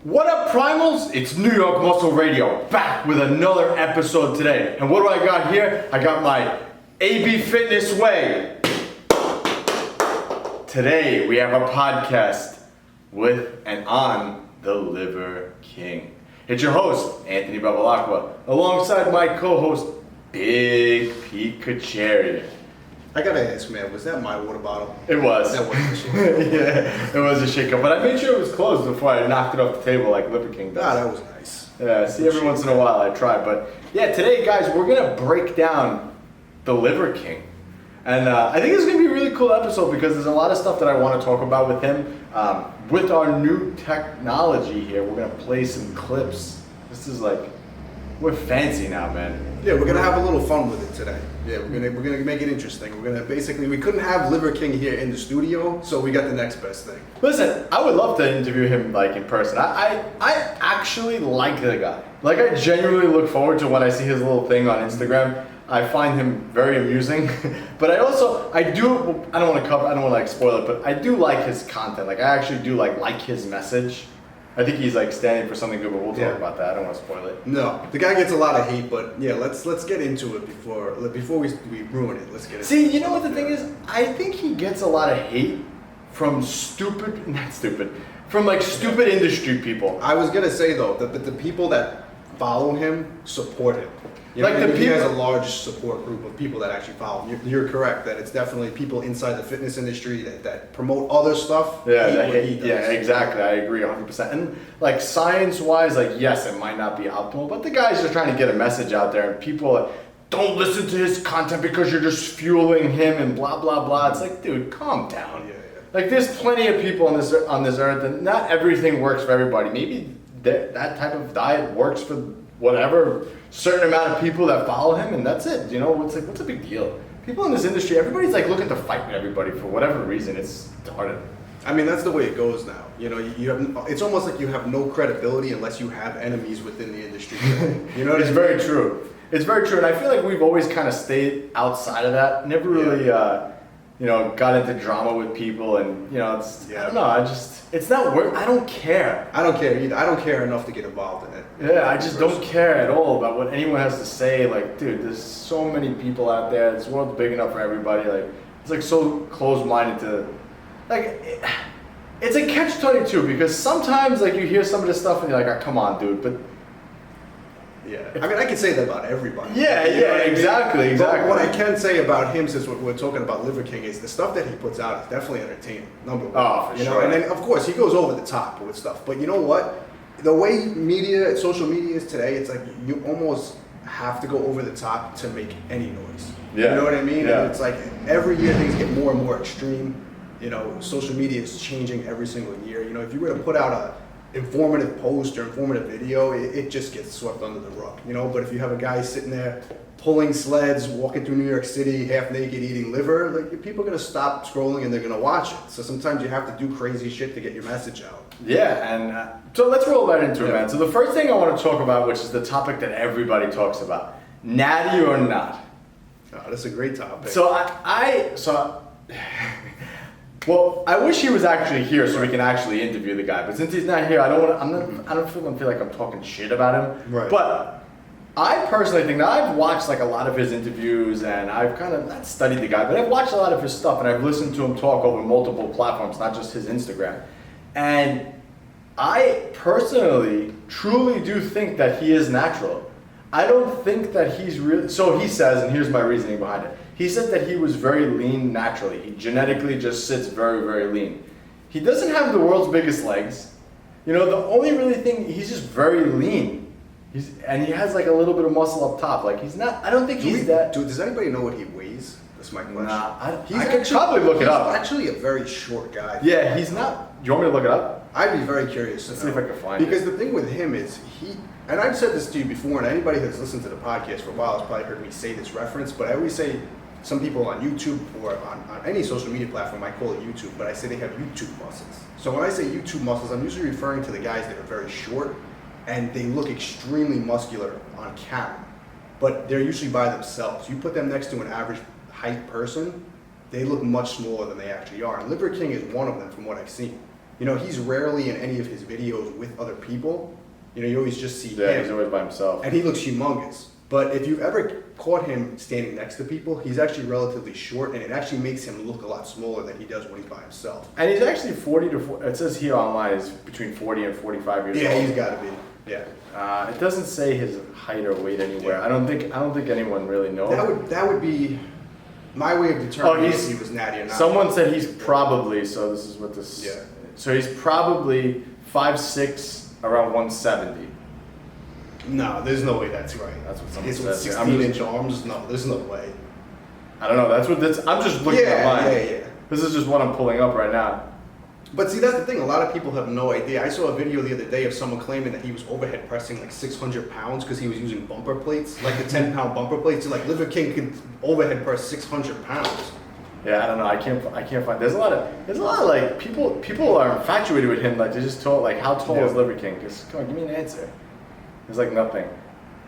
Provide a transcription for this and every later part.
What up, Primals? It's New York Muscle Radio, back with another episode today. And what do I got here? I got my AB Fitness Way. Today, we have a podcast with and on the Liver King. It's your host, Anthony Bevilacqua, alongside my co-host, Big Pikachu. I gotta ask, man, was that my water bottle? It was. That wasn't a shake. Yeah, it was a shake-up, but I made sure it was closed before I knocked it off the table like Liver King does. Ah, that was nice. Yeah, see, every once in a while I try, but yeah, today, guys, we're gonna break down the Liver King. And I think it's going to be a really cool episode because there's a lot of stuff that I want to talk about with him. With our new technology here, we're going to play some clips. This is like, we're fancy now, man. Yeah, we're gonna have a little fun with it today. Yeah, we're gonna make it interesting. We're gonna basically, we couldn't have Liver King here in the studio, so we got the next best thing. Listen, I would love to interview him like in person. I actually like the guy. Like, I genuinely look forward to when I see his little thing on Instagram. I find him very amusing, but I don't want to like spoil it, but I do like his content. Like, I actually do like his message. I think he's like standing for something good, but we'll talk about that. I don't want to spoil it. No, the guy gets a lot of hate, but yeah, let's get into it before we ruin it. Let's get into it. See, you know what the thing is? I think he gets a lot of hate from stupid industry people. I was gonna say though that the people that follow him support him. You know, like, he has a large support group of people that actually follow him. You're correct that it's definitely people inside the fitness industry that promote other stuff. Yeah, exactly. I agree 100%. And like, science-wise, like, yes, it might not be optimal, but the guy's just trying to get a message out there, and people are, don't listen to his content because you're just fueling him and blah blah blah. It's like, dude, calm down. Yeah. Like, there's plenty of people on this earth, and not everything works for everybody. Maybe that type of diet works for whatever certain amount of people that follow him, and that's it. You know, what's a big deal? People in this industry, everybody's like looking to fight with everybody for whatever reason. It's retarded. I mean, that's the way it goes now. You know, it's almost like you have no credibility unless you have enemies within the industry. You know, it's very true. It's very true, and I feel like we've always kind of stayed outside of that. Never really, got into drama with people, and I don't know. It's not work. I don't care. I don't care either. I don't care enough to get involved in it. Yeah, I just don't care at all about what anyone has to say. Like, dude, there's so many people out there. This world's big enough for everybody. Like, it's like so close-minded to, like, it's a catch-22 because sometimes like you hear some of this stuff and you're like, oh, come on, dude, but. Yeah, I mean, I can say that about everybody. Yeah, exactly. But what I can say about him, since we're talking about Liver King, is the stuff that he puts out is definitely entertaining. Number one. Oh, for sure. And then, of course, he goes over the top with stuff. But you know what? The way social media is today, it's like you almost have to go over the top to make any noise. Yeah. You know what I mean? Yeah. And it's like every year things get more and more extreme. You know, social media is changing every single year. You know, if you were to put out a informative post or informative video, it just gets swept under the rug, but if you have a guy sitting there pulling sleds, walking through New York City half naked eating liver, like, people are going to stop scrolling and they're going to watch it. So sometimes you have to do crazy shit to get your message out. Yeah, and so let's roll right into it, man. So the first thing I want to talk about, which is the topic that everybody talks about, natty or not. Oh, that's a great topic. Well, I wish he was actually here so we can actually interview the guy. But since he's not here, I don't feel like I'm talking shit about him. Right. But I personally think that I've watched like a lot of his interviews, and I've kind of not studied the guy, but I've watched a lot of his stuff, and I've listened to him talk over multiple platforms, not just his Instagram. And I personally, truly do think that he is natural. I don't think that he's really. So he says, and here's my reasoning behind it. He said that he was very lean naturally. He genetically just sits very, very lean. He doesn't have the world's biggest legs. The only really thing, he's just very lean. And he has like a little bit of muscle up top. Like, he's not, I don't think he's that. Dude, does anybody know what he weighs? That's my question. Nah, I could probably look it up. He's actually a very short guy. Yeah, he's not. You want me to look it up? I'd be very curious. Let's see if I can find it. Because the thing with him is and I've said this to you before, and anybody that's listened to the podcast for a while has probably heard me say this reference, but I always say, some people on YouTube or on any social media platform, I call it YouTube, but I say they have YouTube muscles. So when I say YouTube muscles, I'm usually referring to the guys that are very short and they look extremely muscular on camera, but they're usually by themselves. You put them next to an average height person, they look much smaller than they actually are. And Liver King is one of them from what I've seen. you know, he's rarely in any of his videos with other people. You know, you always just see Yeah, him. he's always by himself. And he looks humongous. But if you've ever caught him standing next to people, he's actually relatively short, and it actually makes him look a lot smaller than he does when he's by himself. And he's actually 40 to 40, it says here online he's between 40 and 45 years old. Yeah, he's got to be. Yeah. It doesn't say his height or weight anywhere. Yeah. I don't think anyone really knows. That would be my way of determining if he was natty or not. Someone said he's probably, so this is what this. Yeah. So he's probably 5'6", around 170. No, there's no way that's right. That's what someone It's with says. 16-inch arms. No, there's no way. I don't know. I'm just looking at mine. Yeah. This is just what I'm pulling up right now. But see, that's the thing. A lot of people have no idea. I saw a video the other day of someone claiming that he was overhead pressing like 600 pounds because he was using bumper plates, like the 10-pound bumper plates. Like Liver King can overhead press 600 pounds. Yeah, I don't know. I can't find. There's a lot of like people are infatuated with him. Like they just told like how tall is Liver King? Just come on, give me an answer. There's like nothing.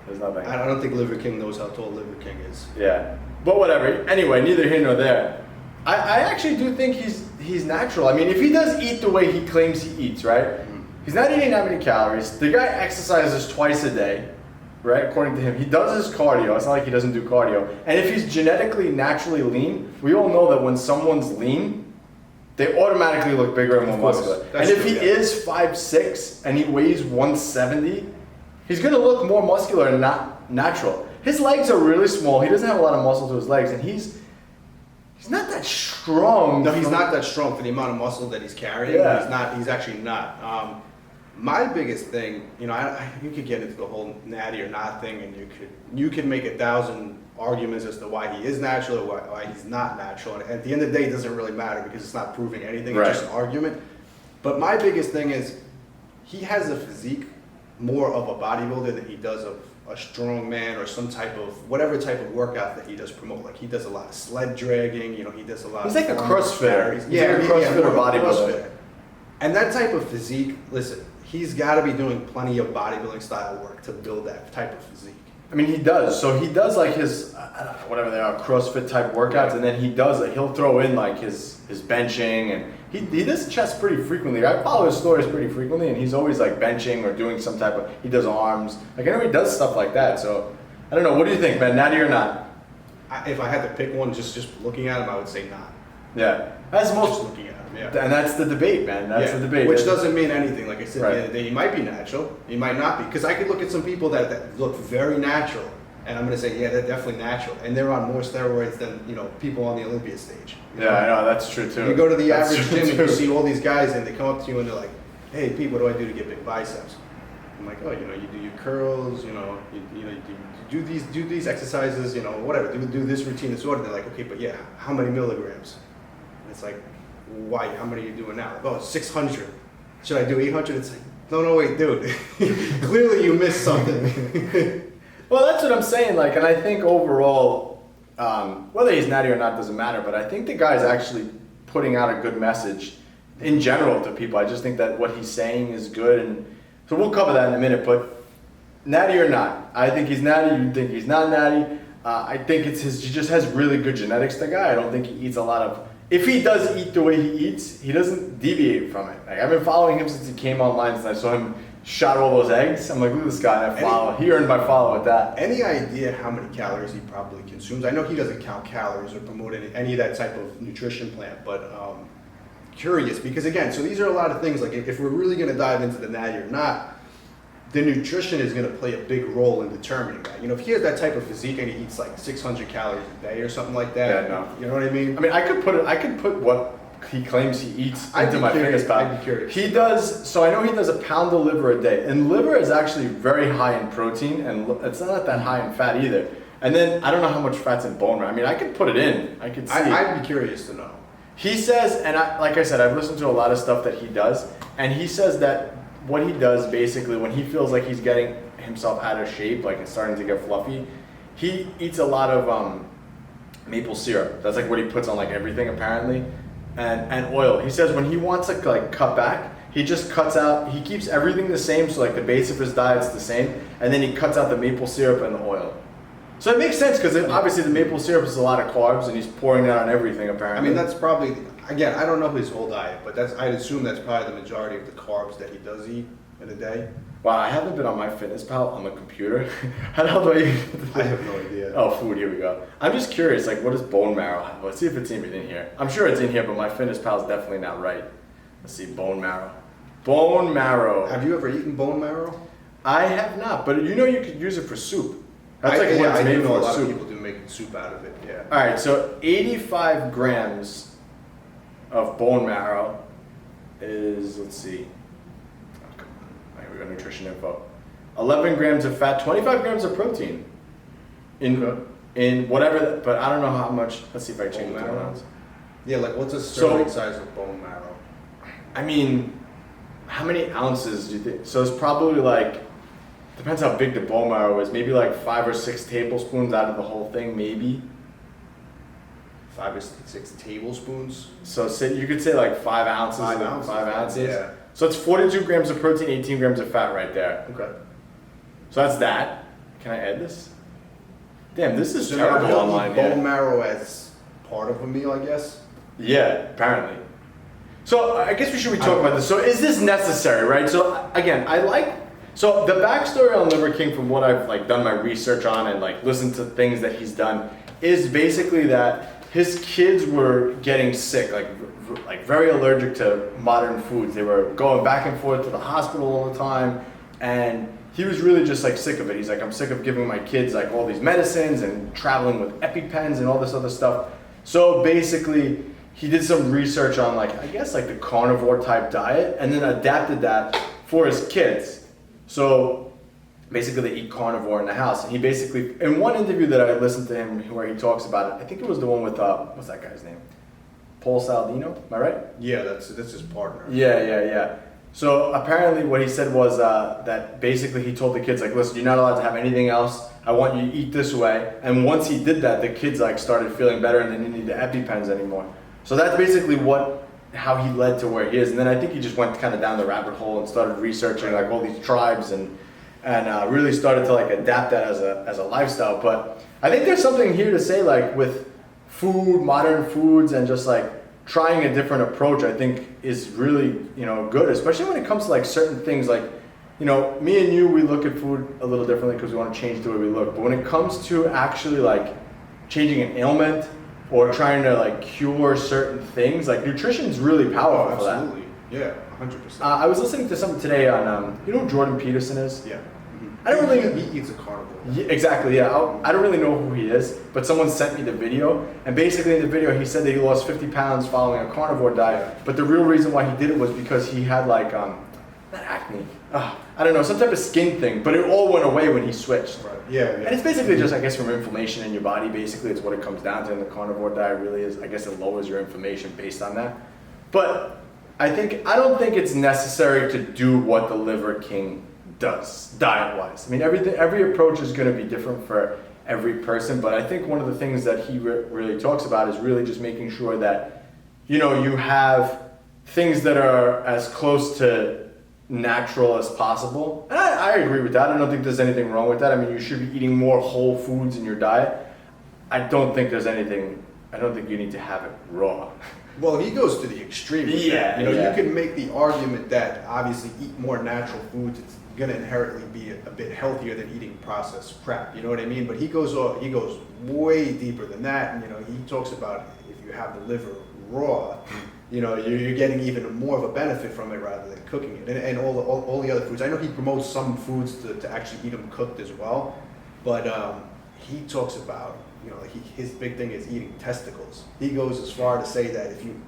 There's nothing. I don't think Liver King knows how tall Liver King is. Yeah, but whatever. Anyway, neither here nor there. I actually do think he's natural. I mean, if he does eat the way he claims he eats, right? Mm-hmm. He's not eating that many calories. The guy exercises twice a day, right? According to him, he does his cardio. It's not like he doesn't do cardio. And if he's genetically naturally lean, we all know that when someone's lean, they automatically look bigger and more muscular. And if he is 5'6" and he weighs 170, he's gonna look more muscular and not natural. His legs are really small. He doesn't have a lot of muscle to his legs, and he's not that strong. No, he's not that strong for the amount of muscle that he's carrying. Yeah. He's actually not. My biggest thing, you know, you could get into the whole natty or not thing, and you could make 1,000 arguments as to why he is natural or why he's not natural. And at the end of the day, it doesn't really matter because it's not proving anything. Right. It's just an argument. But my biggest thing is he has a physique more of a bodybuilder than he does of a strong man or some type of whatever type of workout that he does promote. Like he does a lot of sled dragging, you know, he does a lot He's of like a CrossFitter. carries. He's like a CrossFitter more of a bodybuilder. CrossFitter. And that type of physique, listen, he's got to be doing plenty of bodybuilding style work to build that type of physique. I mean, he does. So he does like his, I don't know, whatever they are, CrossFit type workouts, and then he does like, he'll throw in like his benching, and he does chest pretty frequently. I follow his stories pretty frequently, and he's always like benching or doing some type of, he does arms. Like I know he does stuff like that. So I don't know. What do you think, man? Natty or not? If I had to pick one, just looking at him, I would say not. Yeah. That's most, Just looking at him, yeah. and that's the debate, man. That's the debate. Which doesn't mean anything. Like I said Right. the other day, he might be natural, he might not be. Because I could look at some people that look very natural, and I'm going to say, yeah, they're definitely natural. And they're on more steroids than, you know, people on the Olympia stage. You know? Yeah, I know. That's true too. You go to the That's average true, gym and you too. see all these guys and they come up to you and they're like, hey, Pete, what do I do to get big biceps? I'm like, oh, you know, you do your curls, you know, you do these exercises, you know, whatever, do this routine, this order. They're like, okay, but yeah, how many milligrams? And it's like, why? How many are you doing now? Like, oh, 600. Should I do 800? It's like, no, wait, dude. Clearly you missed something. Well, that's what I'm saying. Like, and I think overall, whether he's natty or not doesn't matter. But I think the guy's actually putting out a good message in general to people. I just think that what he's saying is good, and so we'll cover that in a minute. But natty or not, I think he's natty. You think he's not natty? I think it's his. He just has really good genetics. The guy. I don't think he eats a lot of. If he does eat the way he eats, he doesn't deviate from it. Like, I've been following him since he came online, since I saw him shot all those eggs. I'm like, look at this guy. I follow. He earned my follow with that. Any idea how many calories he probably consumes? I know he doesn't count calories or promote any of that type of nutrition plan, but curious because again, so these are a lot of things. Like if we're really going to dive into the natty or not, the nutrition is going to play a big role in determining that. You know, if he has that type of physique and he eats like 600 calories a day or something like that, Yeah, no. you know what I mean? I mean, I could put what he claims he eats into my MyFitnessPal. I'd be curious. He does. So I know he does a pound of liver a day, and liver is actually very high in protein, and it's not that high in fat either. And then I don't know how much fat's in bone marrow. I mean, I could put it in. I could see. I'd be curious to know. He says, and like I said, I've listened to a lot of stuff that he does, and he says that what he does basically when he feels like he's getting himself out of shape, like it's starting to get fluffy, he eats a lot of maple syrup. That's like what he puts on like everything apparently, and oil. He says when he wants to like cut back, he just cuts out. He keeps everything the same, so like the base of his diet's the same, and then he cuts out the maple syrup and the oil. So it makes sense because obviously the maple syrup is a lot of carbs, and he's pouring that on everything apparently. I mean, that's probably, again, I don't know his whole diet, but I'd assume that's probably the majority of the carbs that he does eat in a day. Wow, I haven't been on myfitnesspal on the computer. How the hell do I have no idea. Oh, food, here we go. I'm just curious, like, what does bone marrow have? Let's see if it's even in here. I'm sure it's in here, but myfitnesspal is definitely not right. Let's see, bone marrow. Bone marrow. Have you ever eaten bone marrow? I have not, but you know you could use it for soup. That's like yeah, what it's I made do know for, a lot soup. of people do make soup out of it, yeah. All right, so 85 grams of bone marrow is, let's see. Oh, come on. Here we go, nutrition info. 11 grams of fat, 25 grams of protein. In whatever, but I don't know how much. Let's see if I change it to ounce. Yeah, like what's a serving size of bone marrow? I mean, how many ounces do you think? So it's probably like, depends how big the bone marrow is, maybe like 5 or 6 tablespoons out of the whole thing, maybe. 5 or 6 tablespoons? So say, you could say like 5 ounces. 5 ounces. 5 ounces. Yeah. So it's 42 grams of protein, 18 grams of fat right there. Okay. So that's that. Can I add this? Damn, this is So terrible you'll online. eat bone marrow as part of a meal, I guess? Yeah, apparently. So I guess we should be talking about this. So is this necessary, right? So again, so the backstory on Liver King, from what I've like done my research on and like listened to things that he's done, is basically that his kids were getting sick, like very allergic to modern foods. They were going back and forth to the hospital all the time, and he was really just like sick of it. He's like, I'm sick of giving my kids like all these medicines and traveling with EpiPens and all this other stuff. So basically, he did some research on like, I guess like the carnivore type diet, and then adapted that for his kids. So basically they eat carnivore in the house. And he basically, in one interview that I listened to him where he talks about it, I think it was the one with, what's that guy's name? Paul Saladino, am I right? Yeah, that's his partner. Yeah. So apparently what he said was that basically he told the kids like, listen, you're not allowed to have anything else. I want you to eat this way. And once he did that, the kids like started feeling better and they didn't need the EpiPens anymore. So that's basically how he led to where he is. And then I think he just went kind of down the rabbit hole and started researching like all these tribes and really started to like adapt that as a lifestyle. But I think there's something here to say like with food, modern foods, and just like trying a different approach, I think is really, good, especially when it comes to like certain things like, me and you, we look at food a little differently because we want to change the way we look. But when it comes to actually like changing an ailment or trying to like cure certain things, like nutrition is really powerful for that. Absolutely. Yeah, 100%. I was listening to something today on, you know who Jordan Peterson is? Yeah. I don't really. He eats a carnivore. Yeah, exactly, yeah. I don't really know who he is, but someone sent me the video, and basically in the video he said that he lost 50 pounds following a carnivore diet, but the real reason why he did it was because he had like, not acne, I don't know, some type of skin thing, but it all went away when he switched. Right. Yeah. And it's basically just, I guess, from inflammation in your body, basically it's what it comes down to, and the carnivore diet really is, I guess it lowers your inflammation based on that. But I don't think it's necessary to do what the Liver King does diet-wise. I mean, every approach is going to be different for every person, but I think one of the things that he really talks about is really just making sure that, you have things that are as close to natural as possible. And I agree with that. I don't think there's anything wrong with that. I mean, you should be eating more whole foods in your diet. I don't think you need to have it raw. Well, he goes to the extreme. With that. You can make the argument that obviously eat more natural foods, it's going to inherently be a bit healthier than eating processed crap. You know what I mean? But he goes way deeper than that. And he talks about if you have the liver raw, you're getting even more of a benefit from it rather than cooking it. And all the other foods. I know he promotes some foods to actually eat them cooked as well, but he talks about his big thing is eating testicles. He goes as far to say that if you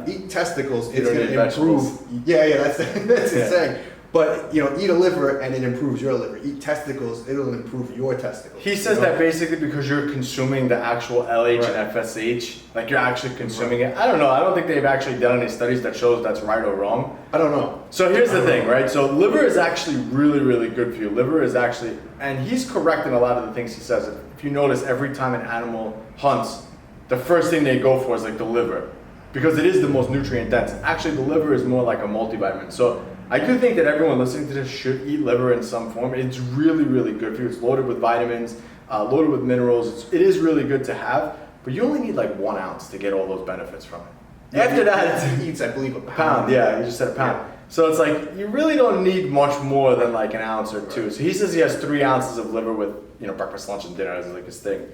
eat testicles, it's going to improve. Yeah, that's his saying. But eat a liver and it improves your liver. Eat testicles, it'll improve your testicles. He says that basically because you're consuming the actual LH and FSH, like you're actually consuming it. I don't know. I don't think they've actually done any studies that shows that's right or wrong. I don't know. So here's the thing, right? So liver is actually really, really good for you. Liver is actually, and he's correct in a lot of the things he says. If you notice, every time an animal hunts, the first thing they go for is like the liver, because it is the most nutrient dense. Actually, the liver is more like a multivitamin. So I do think that everyone listening to this should eat liver in some form. It's really, really good for you. It's loaded with vitamins, loaded with minerals. It is really good to have, but you only need like 1 ounce to get all those benefits from it. After that, he eats, I believe, a pound. Yeah, you just said a pound. Yeah. So it's like you really don't need much more than like an ounce or two. So he says he has 3 ounces of liver with breakfast, lunch, and dinner as like his thing.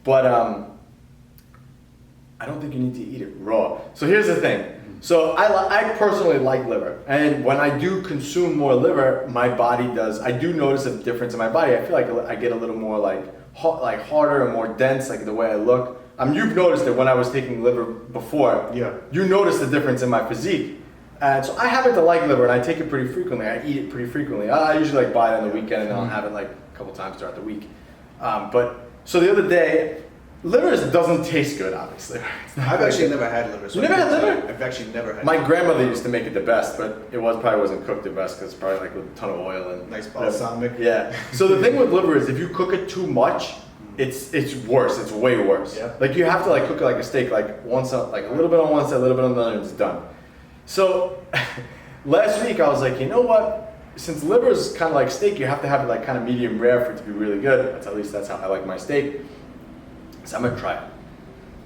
But I don't think you need to eat it raw. So here's the thing. So I personally like liver, and when I do consume more liver, my body does. I do notice a difference in my body. I feel like I get a little more like harder and more dense, like the way I look. You've noticed it when I was taking liver before. Yeah. You noticed the difference in my physique. And so I happen to like liver, and I take it pretty frequently. I eat it pretty frequently. I usually like buy it on the weekend, and I'll have it like a couple times throughout the week. So the other day, liver doesn't taste good, obviously. I've actually never had liver. So you never had liver? I've actually never had My liver. grandmother used to make it the best, but it probably wasn't cooked the best because it's probably like with a ton of oil and Nice balsamic. Yeah. So the thing with liver is if you cook it too much, it's worse. It's way worse. Yeah. Like you have to like cook it like a steak, like like a little bit on one side, a little bit on the other, and it's done. So last week I was like, you know what? Since liver is kind of like steak, you have to have it like kind of medium rare for it to be really good. At least that's how I like my steak. So I'm gonna try it.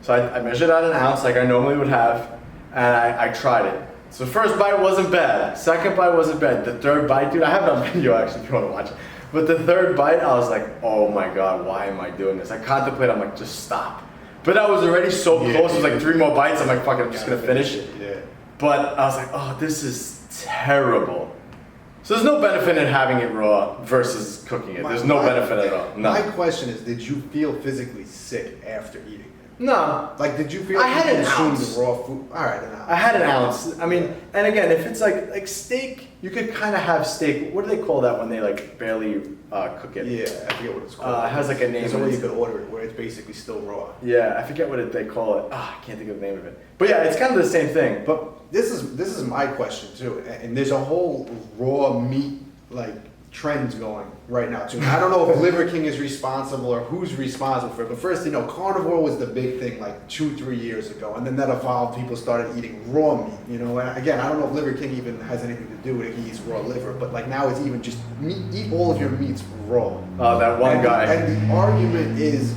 So I measured out an ounce like I normally would have, and I tried it. So the first bite wasn't bad. Second bite wasn't bad. The third bite, dude, I have it on video actually if you want to watch it. But the third bite, I was like, oh my God, why am I doing this? I contemplated, I'm like, just stop. But I was already so close, it was like 3 more bites, I'm like, fuck it, I'm just gonna finish it. Yeah. But I was like, oh, this is terrible. So there's no benefit in having it raw versus cooking it. There's no benefit at all. No. My question is, did you feel physically sick after eating it? No. Like, did you feel I like had you an consumed ounce. the raw food? All right, an ounce. I had an ounce. I mean, and again, if it's like steak, you could kind of have steak. What do they call that when they like barely cook it? Yeah, I forget what it's called. It has like a name. There's a way you could order it where it's basically still raw. Yeah, I forget what they call it. I can't think of the name of it. But yeah, it's kind of the same thing. But This is my question too, and there's a whole raw meat like trends going right now too. I don't know if Liver King is responsible or who's responsible for it, but first, carnivore was the big thing like 2-3 years ago, and then that evolved. People started eating raw meat, and again, I don't know if Liver King even has anything to do with it. He eats raw liver, but like now it's even just meat, eat all of your meats raw. that one guy. And the argument is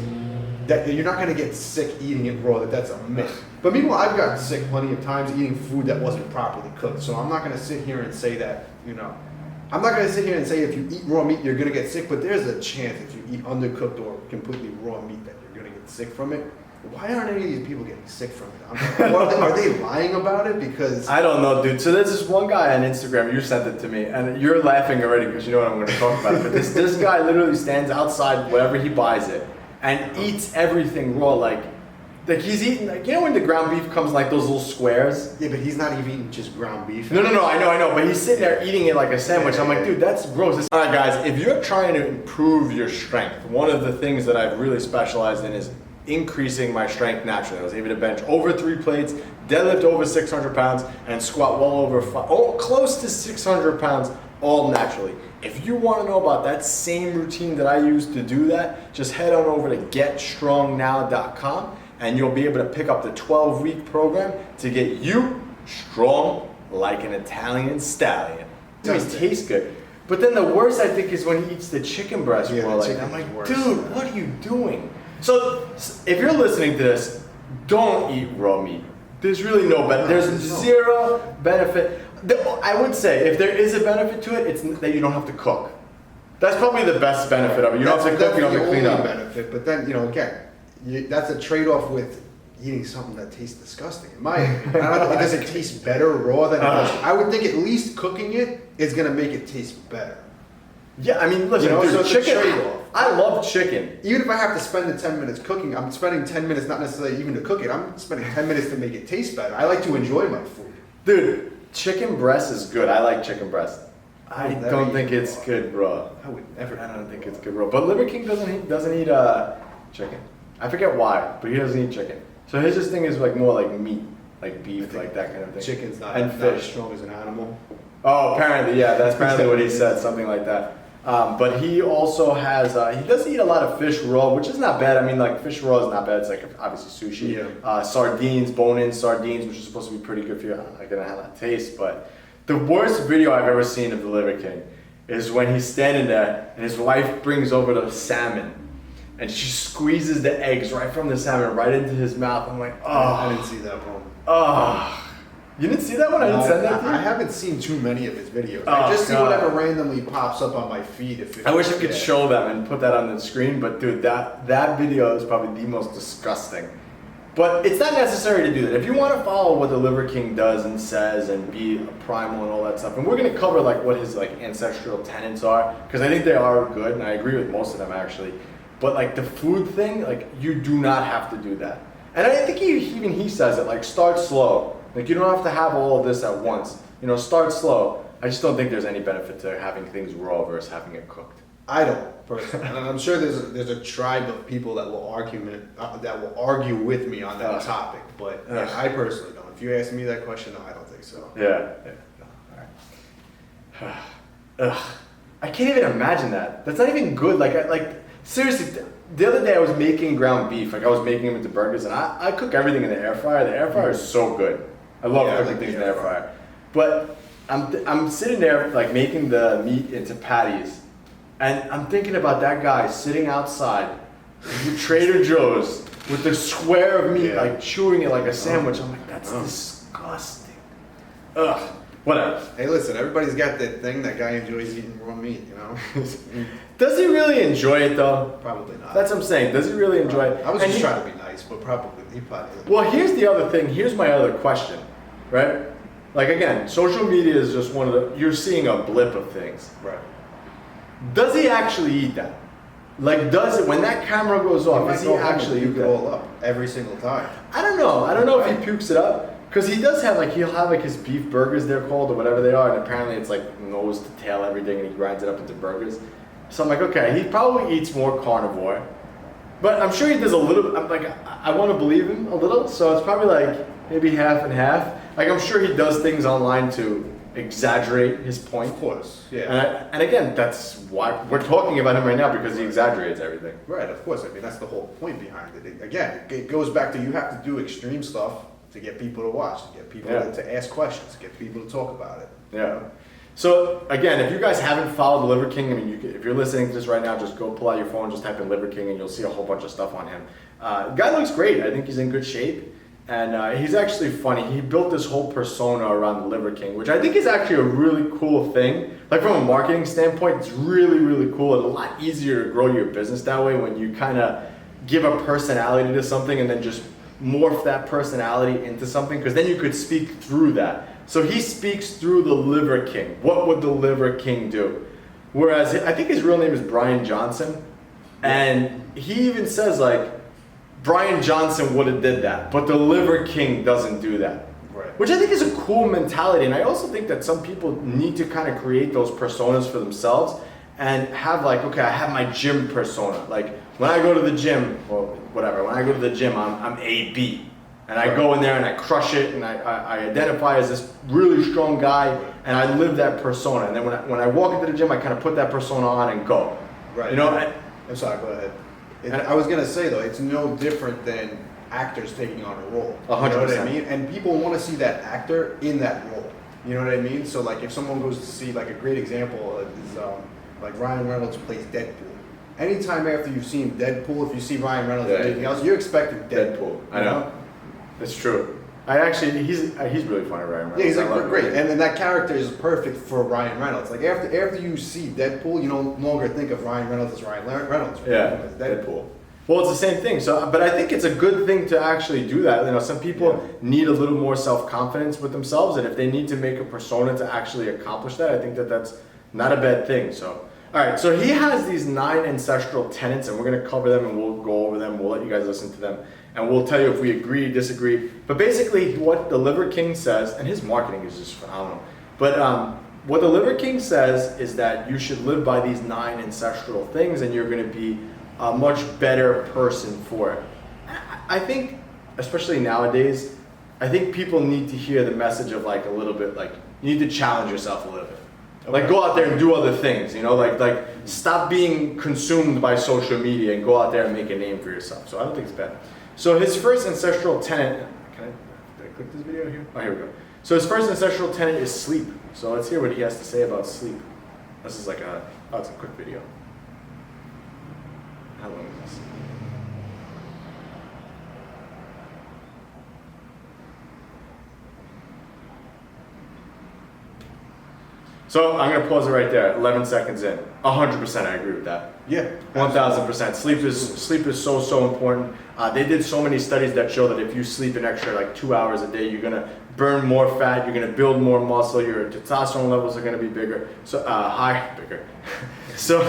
that you're not going to get sick eating it raw, that's a myth. But meanwhile, I've gotten sick plenty of times eating food that wasn't properly cooked, so I'm not going to sit here and say that, I'm not going to sit here and say if you eat raw meat, you're going to get sick, but there's a chance if you eat undercooked or completely raw meat that you're going to get sick from it. Why aren't any of these people getting sick from it? Are they lying about it? Because I don't know, dude. So there's this one guy on Instagram, you sent it to me, and you're laughing already because you know what I'm going to talk about. But this guy literally stands outside wherever he buys it and eats everything raw, like he's eating, when the ground beef comes in like those little squares? Yeah, but he's not even eating just ground beef. No, I know, but he's sitting there eating it like a sandwich. I'm like, dude, that's gross. All right, guys, if you're trying to improve your strength, one of the things that I've really specialized in is increasing my strength naturally. I was able to bench over 3 plates, deadlift over 600 pounds, and squat well over close to 600 pounds, all naturally. If you want to know about that same routine that I use to do that, just head on over to getstrongnow.com. and you'll be able to pick up the 12-week program to get you strong like an Italian stallion. It does taste good. But then the worst, I think, is when he eats the chicken breast raw. I'm like, dude, what are you doing? So if you're listening to this, don't eat raw meat. There's really no benefit. There's zero benefit. I would say if there is a benefit to it, it's that you don't have to cook. That's probably the best benefit of it. You don't have to cook, you don't have to clean up. Benefit, but then, again, that's a trade-off with eating something that tastes disgusting. In my opinion, I don't know, does it taste better raw than it does? I would think at least cooking it is going to make it taste better. Yeah, I mean, listen, dude, so it's chicken, a trade-off. I love chicken. Even if I have to spend the 10 minutes cooking, I'm spending 10 minutes not necessarily even to cook it. I'm spending 10 minutes to make it taste better. I like to enjoy my food. Dude, chicken breast is good. I like chicken breast. I don't think it's good raw. I would never. I don't think it's good raw. But Liver King doesn't eat chicken. I forget why, but he doesn't eat chicken. So his thing is like more like meat, like beef, like that kind of thing. Chicken's not and as fish. strong as an animal. Oh, apparently, yeah, that's apparently what he said, something like that. But he also has, he does eat a lot of fish raw, which is not bad. I mean, like, fish raw is not bad. It's like, obviously, sushi. Yeah. Sardines, bone-in sardines, which is supposed to be pretty good for you. I don't know how that tastes, but the worst video I've ever seen of the Liver King is when he's standing there and his wife brings over the salmon. and she squeezes the eggs right from the salmon right into his mouth. I'm like, oh. I didn't see that one. Oh. You didn't see that one? I didn't send that to you? I haven't seen too many of his videos. Oh, I just see God. whatever randomly pops up on my feed. I wish I could show them and put that on the screen, but dude, that video is probably the most disgusting. But it's not necessary to do that. If you want to follow what the Liver King does and says and be a primal and all that stuff, and we're going to cover like what his like ancestral tenets are, because I think they are good, and I agree with most of them actually. But like the food thing, like you do not have to do that. And I think even he says it, like start slow. Like you don't have to have all of this at once. You know, start slow. I just don't think there's any benefit to having things raw versus having it cooked. I don't personally, and I'm sure there's a tribe of people that will argue with me on that topic. But yeah, I personally don't. If you ask me that question, no, I don't think so. Yeah. No. All right. Ugh. I can't even imagine that. That's not even good. Like seriously. The other day I was making ground beef. Like I was making them into burgers, and I cook everything in the air fryer. The air fryer is so good. I love cooking things in the air fryer. But I'm sitting there like making the meat into patties, and I'm thinking about that guy sitting outside with Trader Joe's with the square of meat, like chewing it like a sandwich. I'm like, that's disgusting. Ugh. Whatever. Hey, listen, everybody's got that thing. That guy enjoys eating raw meat, you know? Does he really enjoy it though? Probably not. That's what I'm saying. Does he really enjoy it? I was just trying to be nice, but he probably. Well, here's the other thing. Here's my other question, right? Like again, social media is just one of the. You're seeing a blip of things. Right. Does he actually eat that? Like, does it when that camera goes off? Does he actually eat it all up every single time? I don't know. I don't know if he pukes it up. Because he does have he'll have like his beef burgers, they're called, or whatever they are, and apparently it's like nose to tail everything, and he grinds it up into burgers. So I'm like, okay, he probably eats more carnivore, but I'm sure he does a little. I'm like, I want to believe him a little, so it's probably like maybe half and half. Like I'm sure he does things online to exaggerate his point. Of course, yeah. And again, that's why we're talking about him right now, because he exaggerates everything. Right, of course. I mean, that's the whole point behind it. Again, it goes back to you have to do extreme stuff to get people to watch, to get people to ask questions, to get people to talk about it. Yeah. So again, if you guys haven't followed the Liver King, I mean, if you're listening to this right now, just go pull out your phone, just type in Liver King, and you'll see a whole bunch of stuff on him. The guy looks great. I think he's in good shape, and he's actually funny. He built this whole persona around the Liver King, which I think is actually a really cool thing. Like from a marketing standpoint, it's really, really cool. It's a lot easier to grow your business that way when you kind of give a personality to something and then just morph that personality into something, because then you could speak through that. So he speaks through the Liver King. What would the Liver King do? Whereas I think his real name is Brian Johnson, and he even says like Brian Johnson would have did that, but the Liver King doesn't do that. Right. Which I think is a cool mentality, and I also think that some people need to kind of create those personas for themselves and have like, okay, I have my gym persona. Like when I go to the gym, or whatever, when I go to the gym, I'm AB. And I go in there and I crush it, and I identify as this really strong guy, and I live that persona. And then when I walk into the gym, I kind of put that persona on and go. Right. You know? I'm sorry, go ahead. I was going to say, though, it's no different than actors taking on a role. 100%. You know what I mean? And people want to see that actor in that role. You know what I mean? So, like, if someone goes to see, like, a great example is, like, Ryan Reynolds plays Deadpool. Anytime after you've seen Deadpool, if you see Ryan Reynolds or anything else, you're expecting Deadpool. I know. It's true. He's really funny, Ryan Reynolds. Yeah, he's like great, and then that character is perfect for Ryan Reynolds. Like after you see Deadpool, you no longer think of Ryan Reynolds as Ryan Reynolds. Yeah, Deadpool. Well, it's the same thing. So, but I think it's a good thing to actually do that. You know, some people need a little more self-confidence with themselves, and if they need to make a persona to actually accomplish that, I think that that's not a bad thing. So, all right. So he has these 9 ancestral tenets, and we're going to cover them, and we'll go over them. We'll let you guys listen to them. And we'll tell you if we agree, disagree. But basically what the Liver King says, and his marketing is just phenomenal, but what the Liver King says is that you should live by these 9 ancestral things, and you're going to be a much better person for it. I think, especially nowadays, I think people need to hear the message of like a little bit, like you need to challenge yourself a little bit. Okay. Like go out there and do other things, you know, like stop being consumed by social media and go out there and make a name for yourself. So I don't think it's bad. So his first ancestral tenet, did I click this video here? Oh, here we go. So his first ancestral tenet is sleep. So let's hear what he has to say about sleep. This is like it's a quick video. How long is this? So I'm gonna pause it right there. 11 seconds in. 100%, I agree with that. Yeah. 1000%. Sleep is so important. They did so many studies that show that if you sleep an extra like 2 hours a day, you're gonna burn more fat, you're gonna build more muscle, your testosterone levels are gonna be bigger. So bigger. So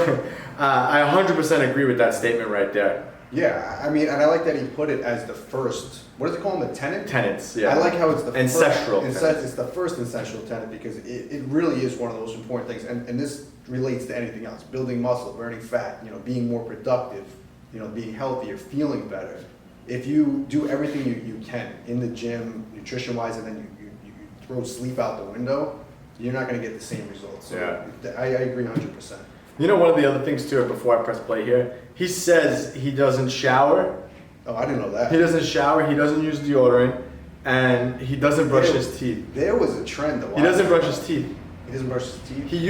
I 100% agree with that statement right there. Yeah, I mean, and I like that he put it as the first. What does it call them? The tenet? Tenets, yeah. I like how it's the ancestral first. It's the first ancestral tenet because it really is one of those important things, and this relates to anything else: building muscle, burning fat, being more productive, being healthier, feeling better. If you do everything you can in the gym, nutrition-wise, and then you throw sleep out the window, you're not going to get the same results. So Yeah. I agree 100%. One of the other things too, before I press play here, he says he doesn't shower. Oh, I didn't know that. He doesn't shower, he doesn't use deodorant, and he doesn't brush his teeth. There was a trend. He doesn't brush his teeth. He doesn't brush his teeth? He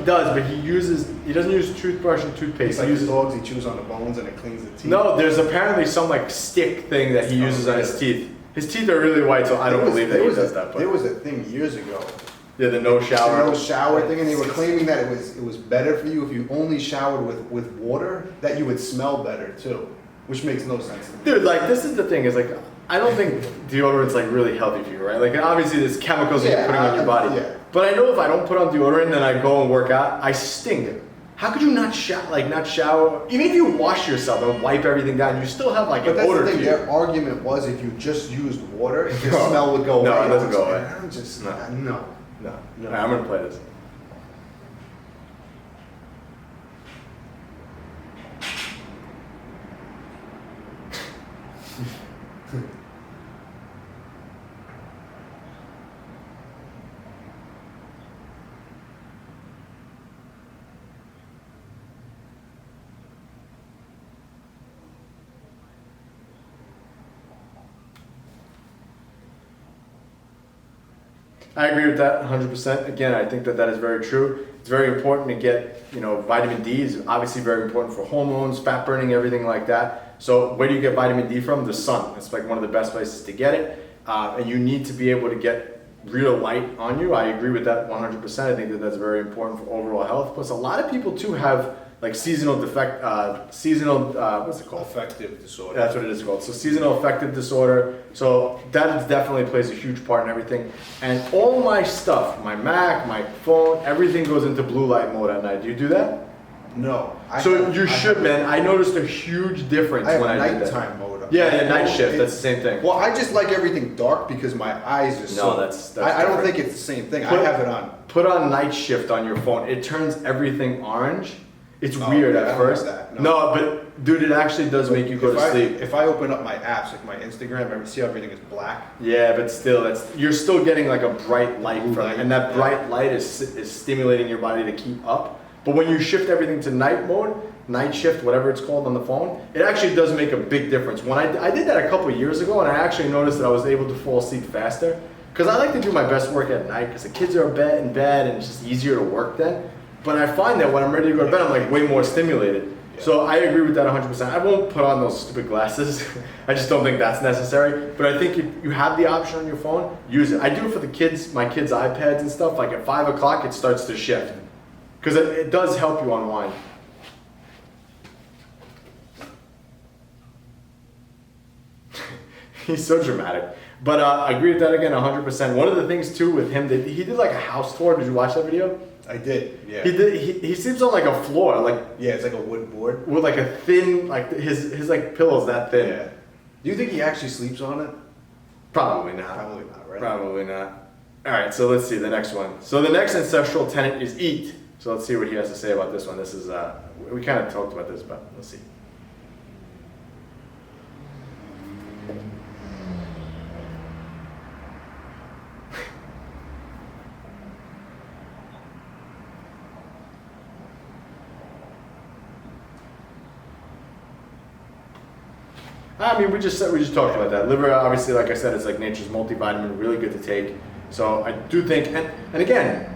does, but he doesn't use toothbrush and toothpaste. It's like his dogs, he chews on the bones and it cleans the teeth. No, there's apparently some like stick thing that he uses on his teeth. His teeth are really white, so I don't believe that he does that. But there was a thing years ago. Yeah, the no shower. The no shower thing, and they were claiming that it was better for you if you only showered with water, that you would smell better too, which makes no sense to me. Dude, like this is the thing, is like I don't think deodorant's like really healthy for you, right? Like obviously there's chemicals that you're putting on your body. Yeah. But I know if I don't put on deodorant and then I go and work out, I stink. How could you not shower? Even if you wash yourself and wipe everything down, you still have like an odor. But that's the thing. To you. Their argument was if you just used water, the smell would go away. No, it doesn't go away. I'm just No. no. No. All right, I'm gonna play this. I agree with that 100%. Again, I think that is very true. It's very important to get, vitamin D is obviously very important for hormones, fat burning, everything like that. So where do you get vitamin D from? The sun. It's like one of the best places to get it. And you need to be able to get real light on you. I agree with that 100%. I think that that's very important for overall health. Plus, a lot of people too have like seasonal what's it called? Affective disorder. That's what it is called. So seasonal affective disorder. So that definitely plays a huge part in everything. And all my stuff, my Mac, my phone, everything goes into blue light mode at night. Do you do that? No. You should, man. I noticed a huge difference when I did that. Nighttime mode. Yeah, night shift. That's the same thing. Well, I just like everything dark because my eyes are so. No, that's I don't different. think it's the same thing. I have it on. Put on night shift on your phone. It turns everything orange. It's Oh, weird yeah, I at don't first. have that. No, but dude, it actually does make you go to sleep. If I open up my apps, like my Instagram, I see how everything is black. Yeah, but still, you're still getting like a bright light from it, and that bright light is stimulating your body to keep up. But when you shift everything to night mode, night shift, whatever it's called on the phone, it actually does make a big difference. When I did that a couple of years ago, and I actually noticed that I was able to fall asleep faster, because I like to do my best work at night, because the kids are in bed, and it's just easier to work then. But I find that when I'm ready to go to bed, I'm like way more stimulated. Yeah. So I agree with that 100%. I won't put on those stupid glasses. I just don't think that's necessary. But I think if you have the option on your phone, use it. I do it for the kids, my kids' iPads and stuff. Like at 5 o'clock, it starts to shift. Because it does help you unwind. He's so dramatic. But I agree with that again 100%. One of the things too with him, that he did like a house tour. Did you watch that video? I did, yeah. He sleeps on like a floor, like yeah, it's like a wood board with like a thin, like his like pillow's that thin. Yeah. Do you think he actually sleeps on it? Probably not. Probably not, right? Probably not. All right, so let's see the next one. So the next ancestral tenet is eat. So let's see what he has to say about this one. This is we kind of talked about this, but let's see. I mean, we just talked about that. Liver, obviously, like I said, it's like nature's multivitamin, really good to take. So I do think, and again,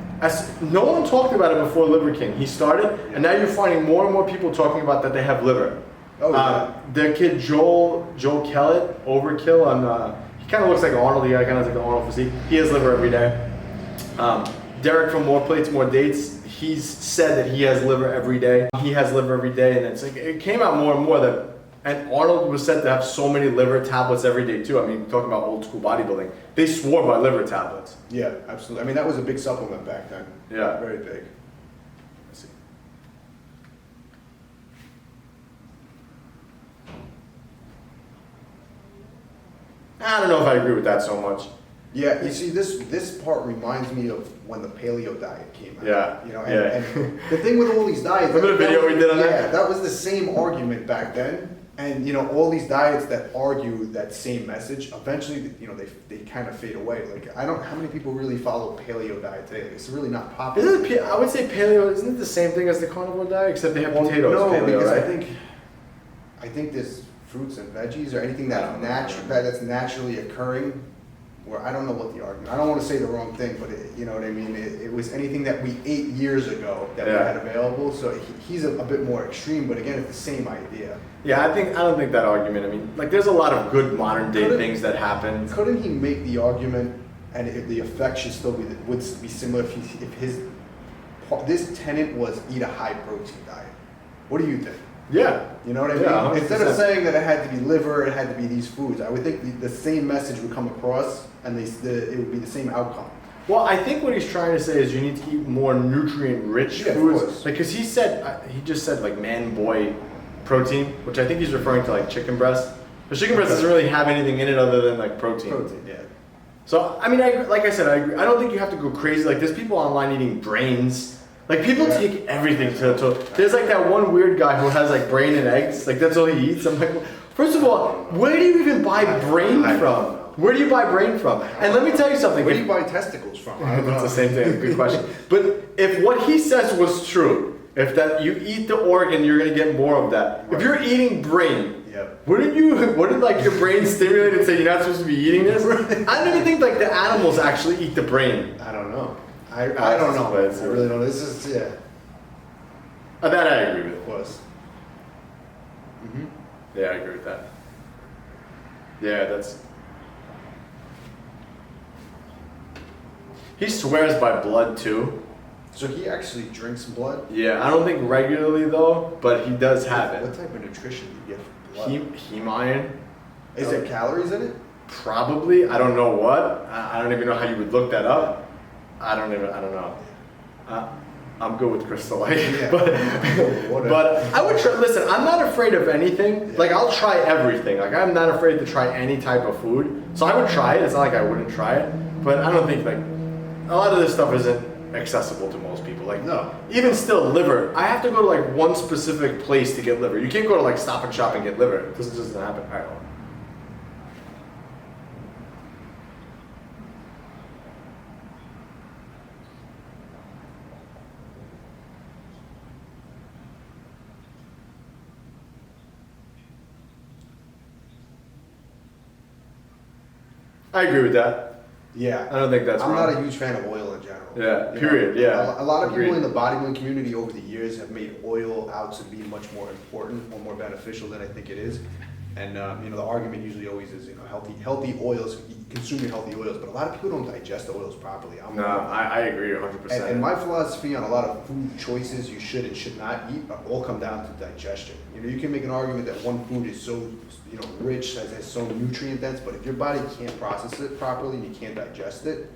No one talked about it before Liver King. He started, and now you're finding more and more people talking about that they have liver. Oh, yeah. The kid Joel Kellett, Overkill, he kind of looks like Arnold. He kind of has like an Arnold physique. He has liver every day. Derek from More Plates, More Dates, he's said that he has liver every day. He has liver every day, and it's like it came out more and more that. And Arnold was said to have so many liver tablets every day too. I mean, talking about old school bodybuilding, they swore by liver tablets. Yeah, absolutely. I mean, that was a big supplement back then. Yeah. Very big. Let's see. I don't know if I agree with that so much. Yeah, you see, this part reminds me of when the paleo diet came out. Yeah, you know, yeah. and the thing with all these diets. Remember the video we did on that? Yeah, that was the same argument back then. And you know, all these diets that argue that same message, eventually, you know, they kind of fade away. Like, I don't, how many people really follow paleo diet today? Like, it's really not popular. Isn't it, I would say paleo, isn't it the same thing as the carnivore diet, except they have potatoes? No, paleo, because right? I think there's fruits and veggies or anything that's naturally occurring. Where I don't know what the argument. I don't want to say the wrong thing, but you know what I mean. It was anything that we ate years ago that we had available. So he's a bit more extreme, but again, it's the same idea. Yeah, I don't think that argument. I mean, like, there's a lot of good modern day things that happen. Couldn't he make the argument, and the effect should still would be similar if this tenet was eat a high protein diet? What do you think? Yeah. You know what I mean? Yeah, instead of saying that it had to be liver, it had to be these foods, I would think the same message would come across, and it would be the same outcome. Well, I think what he's trying to say is you need to eat more nutrient-rich foods. Like, because he just said like man-boy protein, which I think he's referring to like chicken breast. But chicken breast doesn't really have anything in it other than like protein. Yeah. So, I mean, like I said, I agree. I don't think you have to go crazy. Like, there's people online eating brains. Like, people take everything to there's like that one weird guy who has like brain and eggs. Like, that's all he eats. I'm like, well, first of all, where do you even buy brain from? Where do you buy brain from? And let me tell you something. Where do you buy testicles from? I don't know. It's the same thing. Good question. But if what he says was true, if that you eat the organ, you're gonna get more of that. Right. If you're eating brain, wouldn't like your brain stimulate and say you're not supposed to be eating this? I don't even think like the animals actually eat the brain. I don't know. I don't know. I really don't know. This is That I agree with. Of course. Mm-hmm. Yeah, I agree with that. Yeah, that's. He swears by blood too. So he actually drinks blood? Yeah, I don't think regularly though, but he does have it. What type of nutrition do you get from blood? Heme iron. Is there calories in it? Probably. I don't know what. I don't even know how you would look that up. I don't know. I'm good with Crystal Light. Yeah. but I would try, listen, I'm not afraid of anything. Like, I'll try everything. Like, I'm not afraid to try any type of food. So I would try it. It's not like I wouldn't try it. But I don't think, like, a lot of this stuff isn't accessible to most people. Like, no. Even still, liver. I have to go to, like, one specific place to get liver. You can't go to, like, Stop and Shop and get liver. It just doesn't happen. All right, hold on. I agree with that. Yeah. I don't think that's I'm wrong. not a huge fan of oil in general. Yeah, period, yeah. A lot of Agreed. people in the bodybuilding community over the years have made oil out to be much more important or more beneficial than I think it is. And you know, the argument usually always is, you know, healthy oils, consume your healthy oils, but a lot of people don't digest the oils properly. I agree 100%. And my philosophy on a lot of food choices you should and should not eat all come down to digestion. You know, you can make an argument that one food is so, you know, rich, has so nutrient dense, but if your body can't process it properly and you can't digest it,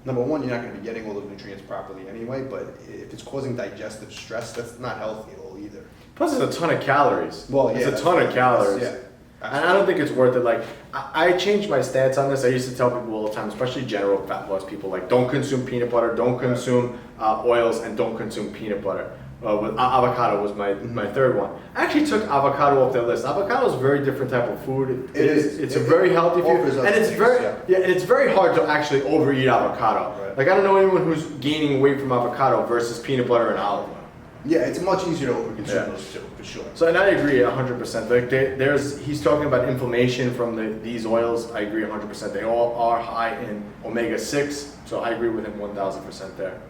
number one, you're not going to be getting all those nutrients properly anyway, but if it's causing digestive stress, that's not healthy at all either. Plus, it's a ton of calories. Well, yeah. It's a ton of calories. Yeah. And I don't think it's worth it. Like, I changed my stance on this. I used to tell people all the time, especially general fat loss people, like, don't consume peanut butter, don't consume oils, and don't consume peanut butter. With avocado was my third one. I actually took avocado off that list. Avocado is a very different type of food. It is. It's a very healthy food, and it's and it's very hard to actually overeat avocado. Right. Like, I don't know anyone who's gaining weight from avocado versus peanut butter and olive oil. Yeah, it's much easier to overconsume those two, for sure. So, and I agree 100%. Like, he's talking about inflammation from these oils. I agree 100%. They all are high in omega-6, so I agree with him 1,000% there.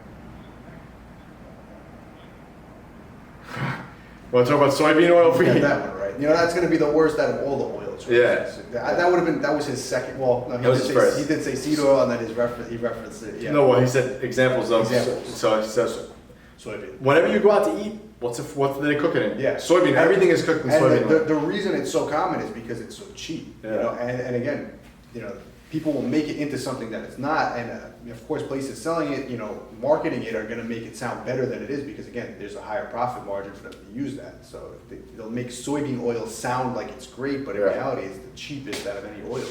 Want to talk about soybean oil for Yeah, you? that one, right? You know, that's going to be the worst out of all the oils. Right? Yeah. That was his second. Well, no, That was his first. He did say seed oil, and then he referenced it. Yeah. No, well, he said examples of. Examples. So he says, Soybean. whenever you go out to eat, what do they cook it in? Yeah. Soybean. Everything is cooked in soybean And oil. the reason it's so common is because it's so cheap. Yeah. You know, and again, you know, people will make it into something that it's not, and of course, places selling it, you know, marketing it are going to make it sound better than it is because again, there's a higher profit margin for them to use that. So they'll make soybean oil sound like it's great, but in Yeah. reality, it's the cheapest out of any oil.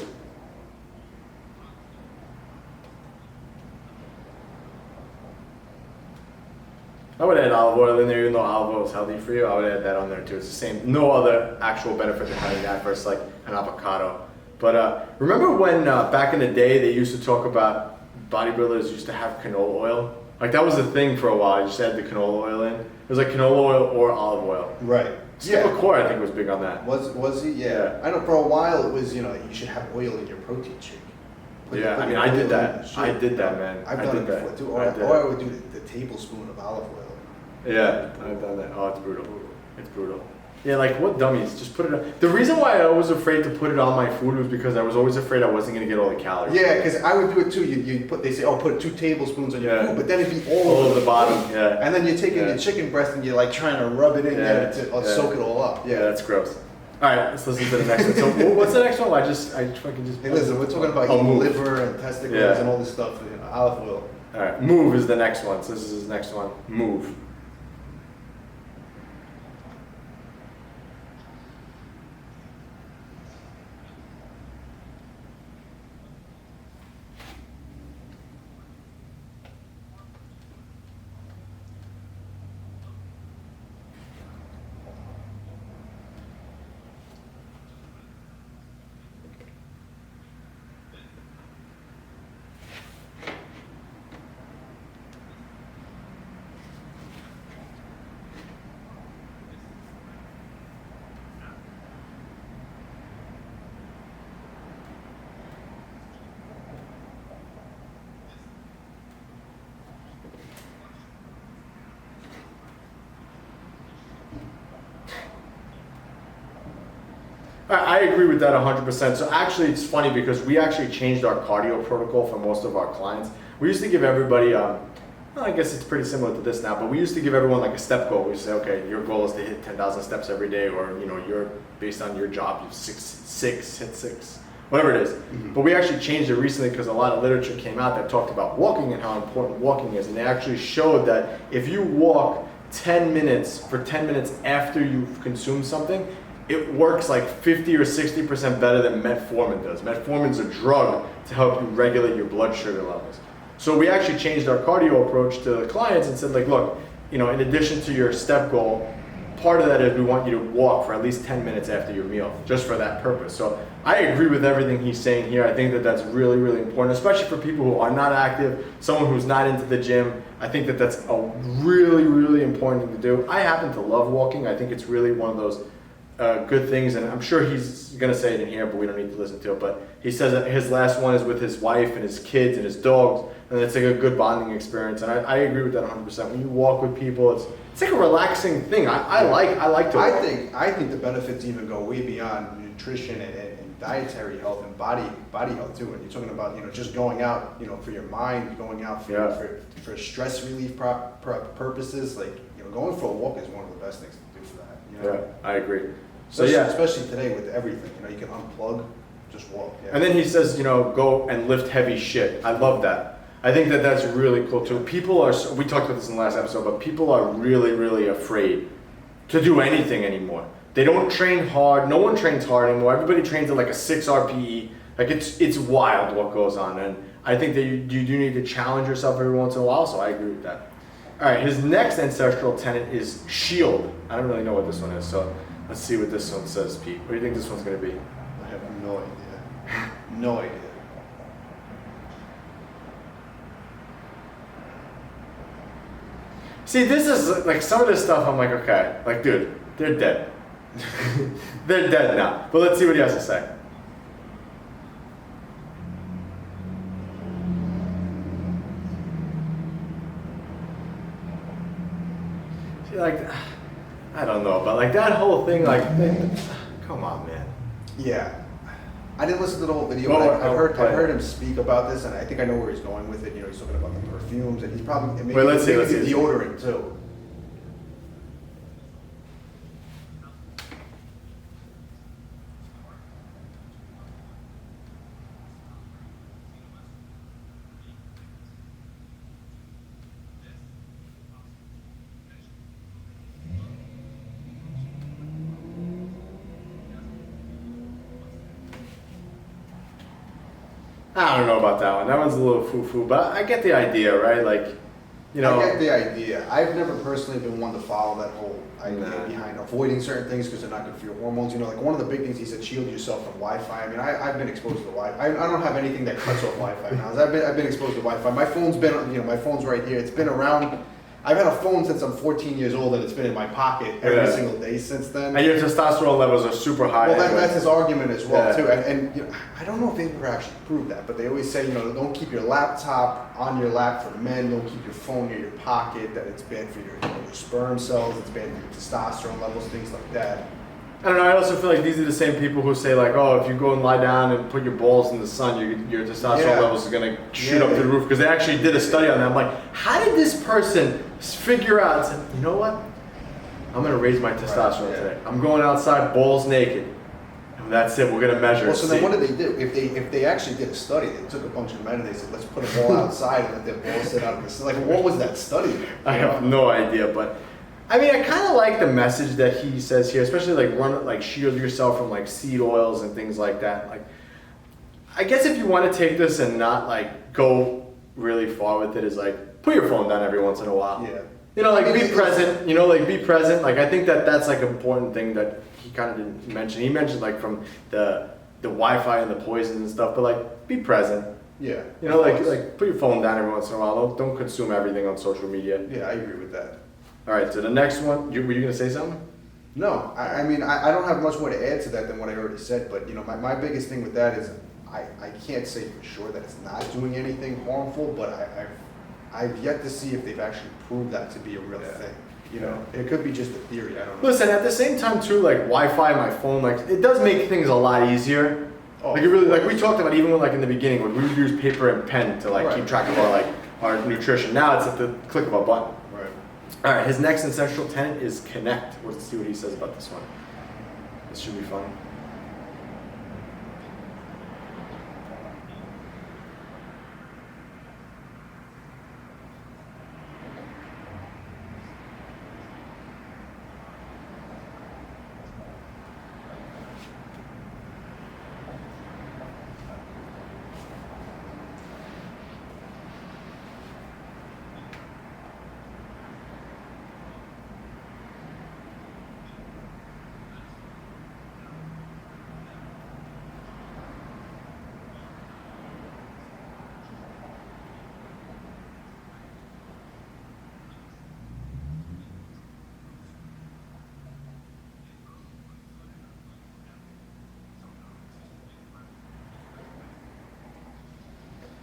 I would add olive oil in there, even though olive oil is healthy for you. I would add that on there too. It's the same. No other actual benefit than having that versus like an avocado. But remember when back in the day they used to talk about bodybuilders used to have canola oil? Like that was the thing for a while. You just add the canola oil in. It was like canola oil or olive oil. Right. Skip McClure, I think, was big on that. Was he? Yeah. Yeah. I know for a while it was, you know, you should have oil in your protein shake. Yeah, I mean, I did that. I did that, man. I've I done did it before that. too. I Or did I that. would do the tablespoon of olive oil. Yeah, I've done that. Oh, it's brutal. It's brutal. Yeah, like what dummies? Just put it on. The reason why I was afraid to put it on my food was because I was always afraid I wasn't going to get all the calories. Yeah, because I would do it too. They say, oh, put 2 tablespoons on your Yeah. food, but then it'd be all All over over the bottom, yeah. And then you're taking Yeah. your chicken breast and you're like trying to rub it in there to Yeah. soak it all up. Yeah, that's gross. All right, let's listen to the next one. So what's the next one? I fucking just. Hey, listen, we're talking about Oh, eating move. liver and testicles Yeah. and all this stuff, you know, olive oil. All right, move is the next one. So this is his next one. Move. I agree with that 100%. So actually, it's funny because we actually changed our cardio protocol for most of our clients. We used to give everybody, well, I guess it's pretty similar to this now, but we used to give everyone like a step goal. We used to say, okay, your goal is to hit 10,000 steps every day, or you're based on your job, you hit six, whatever it is. Mm-hmm. But we actually changed it recently because a lot of literature came out that talked about walking and how important walking is, and they actually showed that if you walk 10 minutes for 10 minutes after you've consumed something, it works like 50 or 60% better than metformin does. Metformin's a drug to help you regulate your blood sugar levels. So we actually changed our cardio approach to the clients and said, like, look, in addition to your step goal, part of that is we want you to walk for at least 10 minutes after your meal, just for that purpose. So I agree with everything he's saying here. I think that that's really, really important, especially for people who are not active, someone who's not into the gym. I think that that's a really, really important thing to do. I happen to love walking. I think it's really one of those good things, and I'm sure he's going to say it in here, but we don't need to listen to it. But he says that his last one is with his wife and his kids and his dogs, and it's like a good bonding experience. And I agree with that 100%. When you walk with people, it's like a relaxing thing. I like to walk. I think the benefits even go way beyond nutrition and dietary health and body health too. And you're talking about just going out for your mind, going out for stress relief purposes. Like going for a walk is one of the best things to do for that. Yeah, I agree. So especially today with everything, you can unplug, just walk. Yeah. And then he says, go and lift heavy shit. I love that. I think that that's really cool too. People are, we talked about this in the last episode, but people are really, really afraid to do anything anymore. They don't train hard. No one trains hard anymore. Everybody trains at like a 6 RPE. Like it's wild what goes on. And I think that you do need to challenge yourself every once in a while. So I agree with that. All right, his next ancestral tenet is shield. I don't really know what this one is, so let's see what this one says, Pete. What do you think this one's going to be? I have no idea. No idea. See, this is like some of this stuff. I'm like, okay, like, dude, they're dead. They're dead now. But let's see what he has to say. Like, I don't know, but like that whole thing, like, come on, man. Yeah. I didn't listen to the whole video, Well, but I heard him speak about this, and I think I know where he's going with it. You know, he's talking about the perfumes, and he's probably maybe, Let's see. the deodorant too. I don't know about that one. That one's a little foo-foo, but I get the idea, right? Like, you know. I get the idea. I've never personally been one to follow that whole idea behind avoiding certain things because they're not good for your hormones. You know, like one of the big things he said, shield yourself from Wi-Fi. I mean, I've been exposed to Wi-Fi. I don't have anything that cuts off Wi-Fi now. I've been exposed to Wi-Fi. My phone's been, you know, my phone's right here. It's been around. I've had a phone since I'm 14 years old, and it's been in my pocket every single day since then. And your testosterone levels are super high. Well, that's his argument as well, too. And you know, I don't know if they've ever actually proved that, but they always say, you know, don't keep your laptop on your lap for men. Don't keep your phone near your pocket. That it's bad for your sperm cells. It's bad for your testosterone levels, things like that. I don't know. I also feel like these are the same people who say like, oh, if you go and lie down and put your balls in the sun, your testosterone levels are gonna shoot up to the roof. Because they actually did a study on that. I'm like, how did this person figure out? Said, you know what? I'm gonna raise my testosterone today. I'm going outside, balls naked, and that's it. We're gonna measure. Well, so then what did they do? If they actually did a study, they took a bunch of men and they said, let's put a ball outside and let their balls sit out in the sun. Like, what was that study? I have no idea, but. I mean, I kind of like the message that he says here, especially like shield yourself from like seed oils and things like that. Like, I guess if you want to take this and not like go really far with it, is like put your phone down every once in a while. Yeah. You know, like be present. You know, like be present. Like I think that's like an important thing that he kind of didn't mention. He mentioned like from the Wi-Fi and the poisons and stuff, but like be present. Yeah. You know, like put your phone down every once in a while. Don't consume everything on social media. Yeah, I agree with that. All right, so the next one, were you going to say something? No, I mean, I don't have much more to add to that than what I already said, but you know, my biggest thing with that is I can't say for sure that it's not doing anything harmful, but I've yet to see if they've actually proved that to be a real thing. You know, it could be just a theory, I don't know. Listen, at the same time too, like Wi-Fi, my phone, like it does make things a lot easier. Oh, like it really, like we talked about even when, like in the beginning, when we would use paper and pen to like keep track of our nutrition. Now it's at the click of a button. All right, his next essential tenet is connect. Let's see what he says about this one. This should be fun.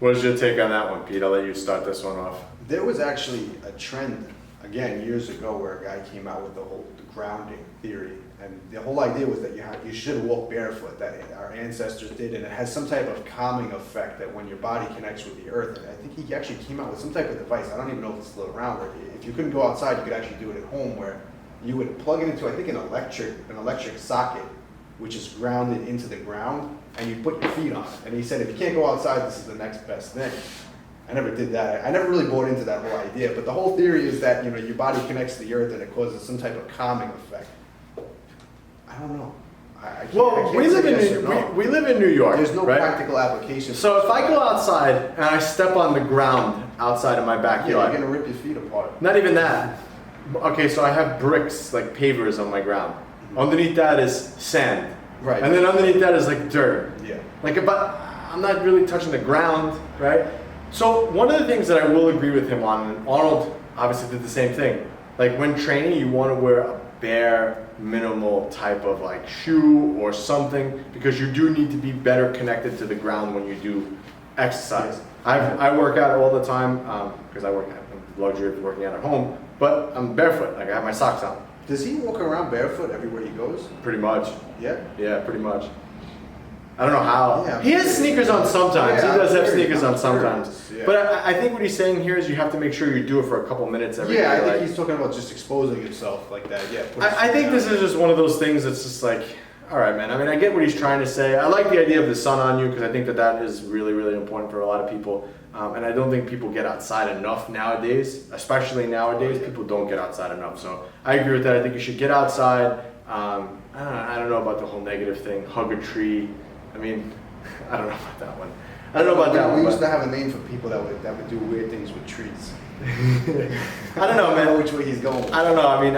What is your take on that one, Pete? I'll let you start this one off. There was actually a trend, again, years ago where a guy came out with the grounding theory. And the whole idea was that you should walk barefoot, that our ancestors did, and it has some type of calming effect that when your body connects with the earth. And I think he actually came out with some type of device, I don't even know if it's still around, where if you couldn't go outside, you could actually do it at home, where you would plug it into, I think, an electric socket, which is grounded into the ground, and you put your feet on it. And he said, if you can't go outside, this is the next best thing. I never did that. I never really bought into that whole idea, but the whole theory is that, you know, your body connects to the earth and it causes some type of calming effect. I don't know. I can't we live in New York. There's no practical application. So if I go outside and I step on the ground outside of my backyard, you're gonna rip your feet apart. Not even that. Okay, so I have bricks, like pavers on my ground. Mm-hmm. Underneath that is sand. Right. And then underneath that is like dirt. Yeah. Like, but I'm not really touching the ground, right? So one of the things that I will agree with him on, and Arnold obviously did the same thing. Like when training, you want to wear a bare, minimal type of like shoe or something, because you do need to be better connected to the ground when you do exercise. I work out all the time because I have the luxury of working out at home, but I'm barefoot. Like I have my socks on. Does he walk around barefoot everywhere he goes? Pretty much. Yeah. Yeah, pretty much. I don't know how. Yeah, he has sneakers on sometimes. Yeah, he does have I'm sneakers sure on sometimes. Yeah. But I think what he's saying here is you have to make sure you do it for a couple minutes every day. Yeah, I think like, he's talking about just exposing himself like that. Yeah. I think this is just one of those things that's just like, all right, man. I mean, I get what he's trying to say. I like the idea of the sun on you because I think that is really, really important for a lot of people. And I don't think people get outside enough nowadays, especially nowadays. People don't get outside enough. So I agree with that. I think you should get outside. I don't know about the whole negative thing. Hug a tree. I mean, I don't know about that one. I don't know about that one. We used to have a name for people that would do weird things with trees. I don't know, man. I don't know which way he's going. I don't know. I mean,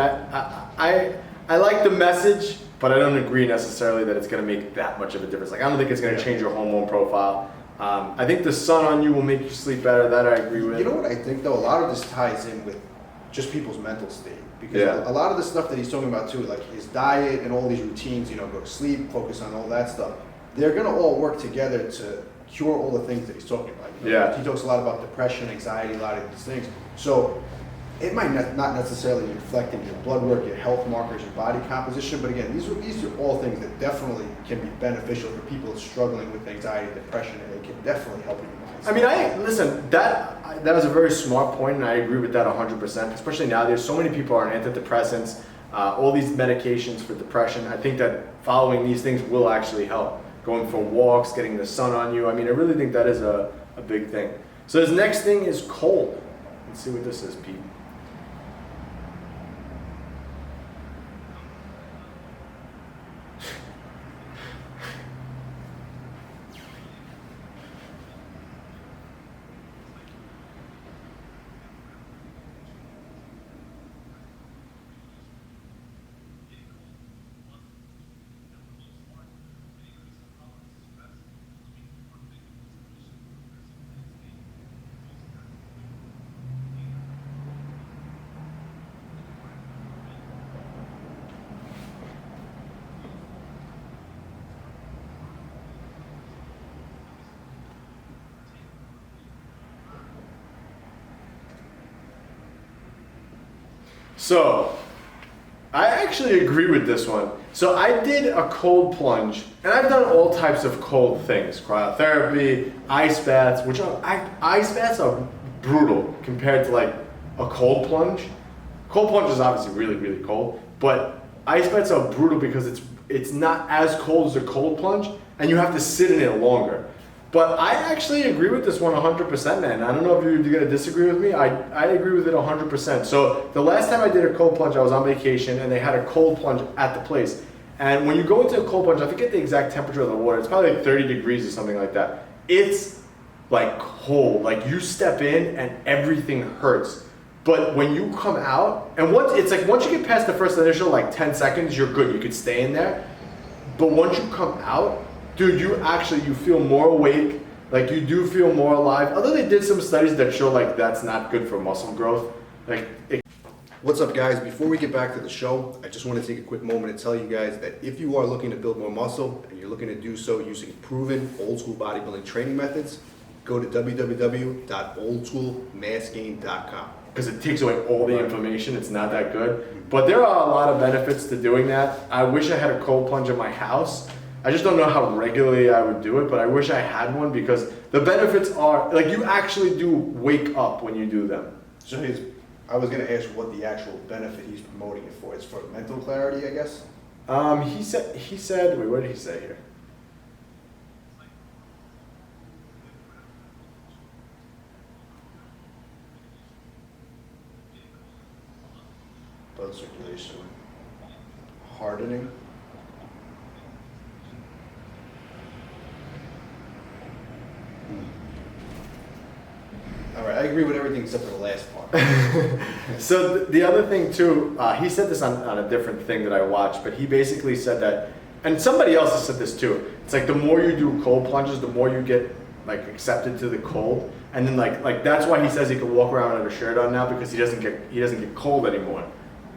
I like the message, but I don't agree necessarily that it's going to make that much of a difference. Like, I don't think it's going to change your hormone profile. I think the sun on you will make you sleep better. That I agree with. You know what I think though? A lot of this ties in with just people's mental state. Because a lot of the stuff that he's talking about too, like his diet and all these routines, you know, go to sleep, focus on all that stuff, they're going to all work together to cure all the things that he's talking about. You know? He talks a lot about depression, anxiety, a lot of these things. So it might not necessarily reflect in your blood work, your health markers, your body composition, but again, these are all things that definitely can be beneficial for people struggling with anxiety, depression, and it can definitely help your mindset. I mean, listen, that was a very smart point, and I agree with that 100%, especially now. There's so many people on antidepressants, all these medications for depression. I think that following these things will actually help. Going for walks, getting the sun on you. I mean, I really think that is a big thing. So this next thing is cold. Let's see what this is, Pete. So, I actually agree with this one. So I did a cold plunge, and I've done all types of cold things. Cryotherapy, ice baths, ice baths are brutal compared to like a cold plunge. Cold plunge is obviously really, really cold, but ice baths are brutal because it's not as cold as a cold plunge, and you have to sit in it longer. But I actually agree with this one 100%, man. I don't know if you're going to disagree with me. I agree with it 100%. So the last time I did a cold plunge, I was on vacation, and they had a cold plunge at the place. And when you go into a cold plunge, I forget the exact temperature of the water. It's probably like 30 degrees or something like that. It's like cold. Like you step in and everything hurts. But when you come out, and once you get past the first initial like 10 seconds, you're good. You could stay in there. But once you come out, dude, you feel more awake, like you do feel more alive. Although they did some studies that show like that's not good for muscle growth. What's up guys, before we get back to the show, I just want to take a quick moment to tell you guys that if you are looking to build more muscle and you're looking to do so using proven old school bodybuilding training methods, go to www.oldtoolmassgain.com. Because it takes away all the inflammation, it's not that good. But there are a lot of benefits to doing that. I wish I had a cold plunge in my house. I just don't know how regularly I would do it, but I wish I had one because the benefits are, like you actually do wake up when you do them. So I was going to ask what the actual benefit he's promoting it for. It's for mental clarity, I guess? He said, wait, what did he say here? Blood circulation. Hardening. All right, I agree with everything except for the last part. So the other thing too, he said this on a different thing that I watched, but he basically said that, and somebody else has said this too, it's like the more you do cold plunges, the more you get like accepted to the cold, and then like that's why he says he can walk around with a shirt on now because he doesn't get cold anymore.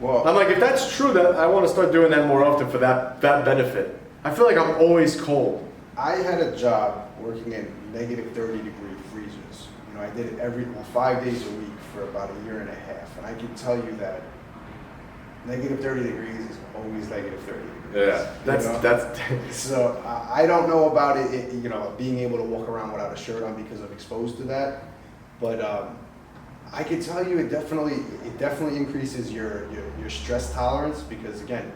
Well, I'm like, if that's true, that I want to start doing that more often for that benefit. I feel like I'm always cold. I had a job working in negative 30-degree freezers. You know, I did it 5 days a week for about a year and a half, and I can tell you that negative 30 degrees is always negative 30 degrees. Yeah, that's. So I don't know about being able to walk around without a shirt on because I'm exposed to that. But I can tell you it definitely increases your stress tolerance because again,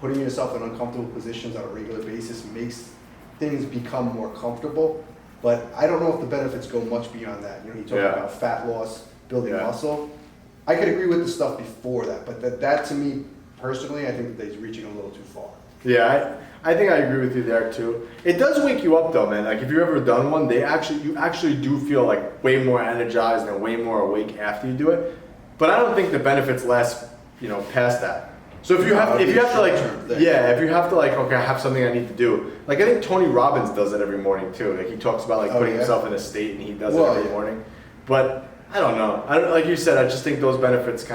putting yourself in uncomfortable positions on a regular basis makes things become more comfortable. But I don't know if the benefits go much beyond that. You talk about fat loss, building muscle. I could agree with the stuff before that, but that to me personally, I think that he's reaching a little too far. Yeah, I think I agree with you there too. It does wake you up though, man. Like if you've ever done one, you actually do feel like way more energized and way more awake after you do it. But I don't think the benefits last, past that. So if you have to okay, I have something I need to do. Like I think Tony Robbins does it every morning too. Like he talks about putting himself in a state and he does it every morning. But I don't know. Like you said, I just think those benefits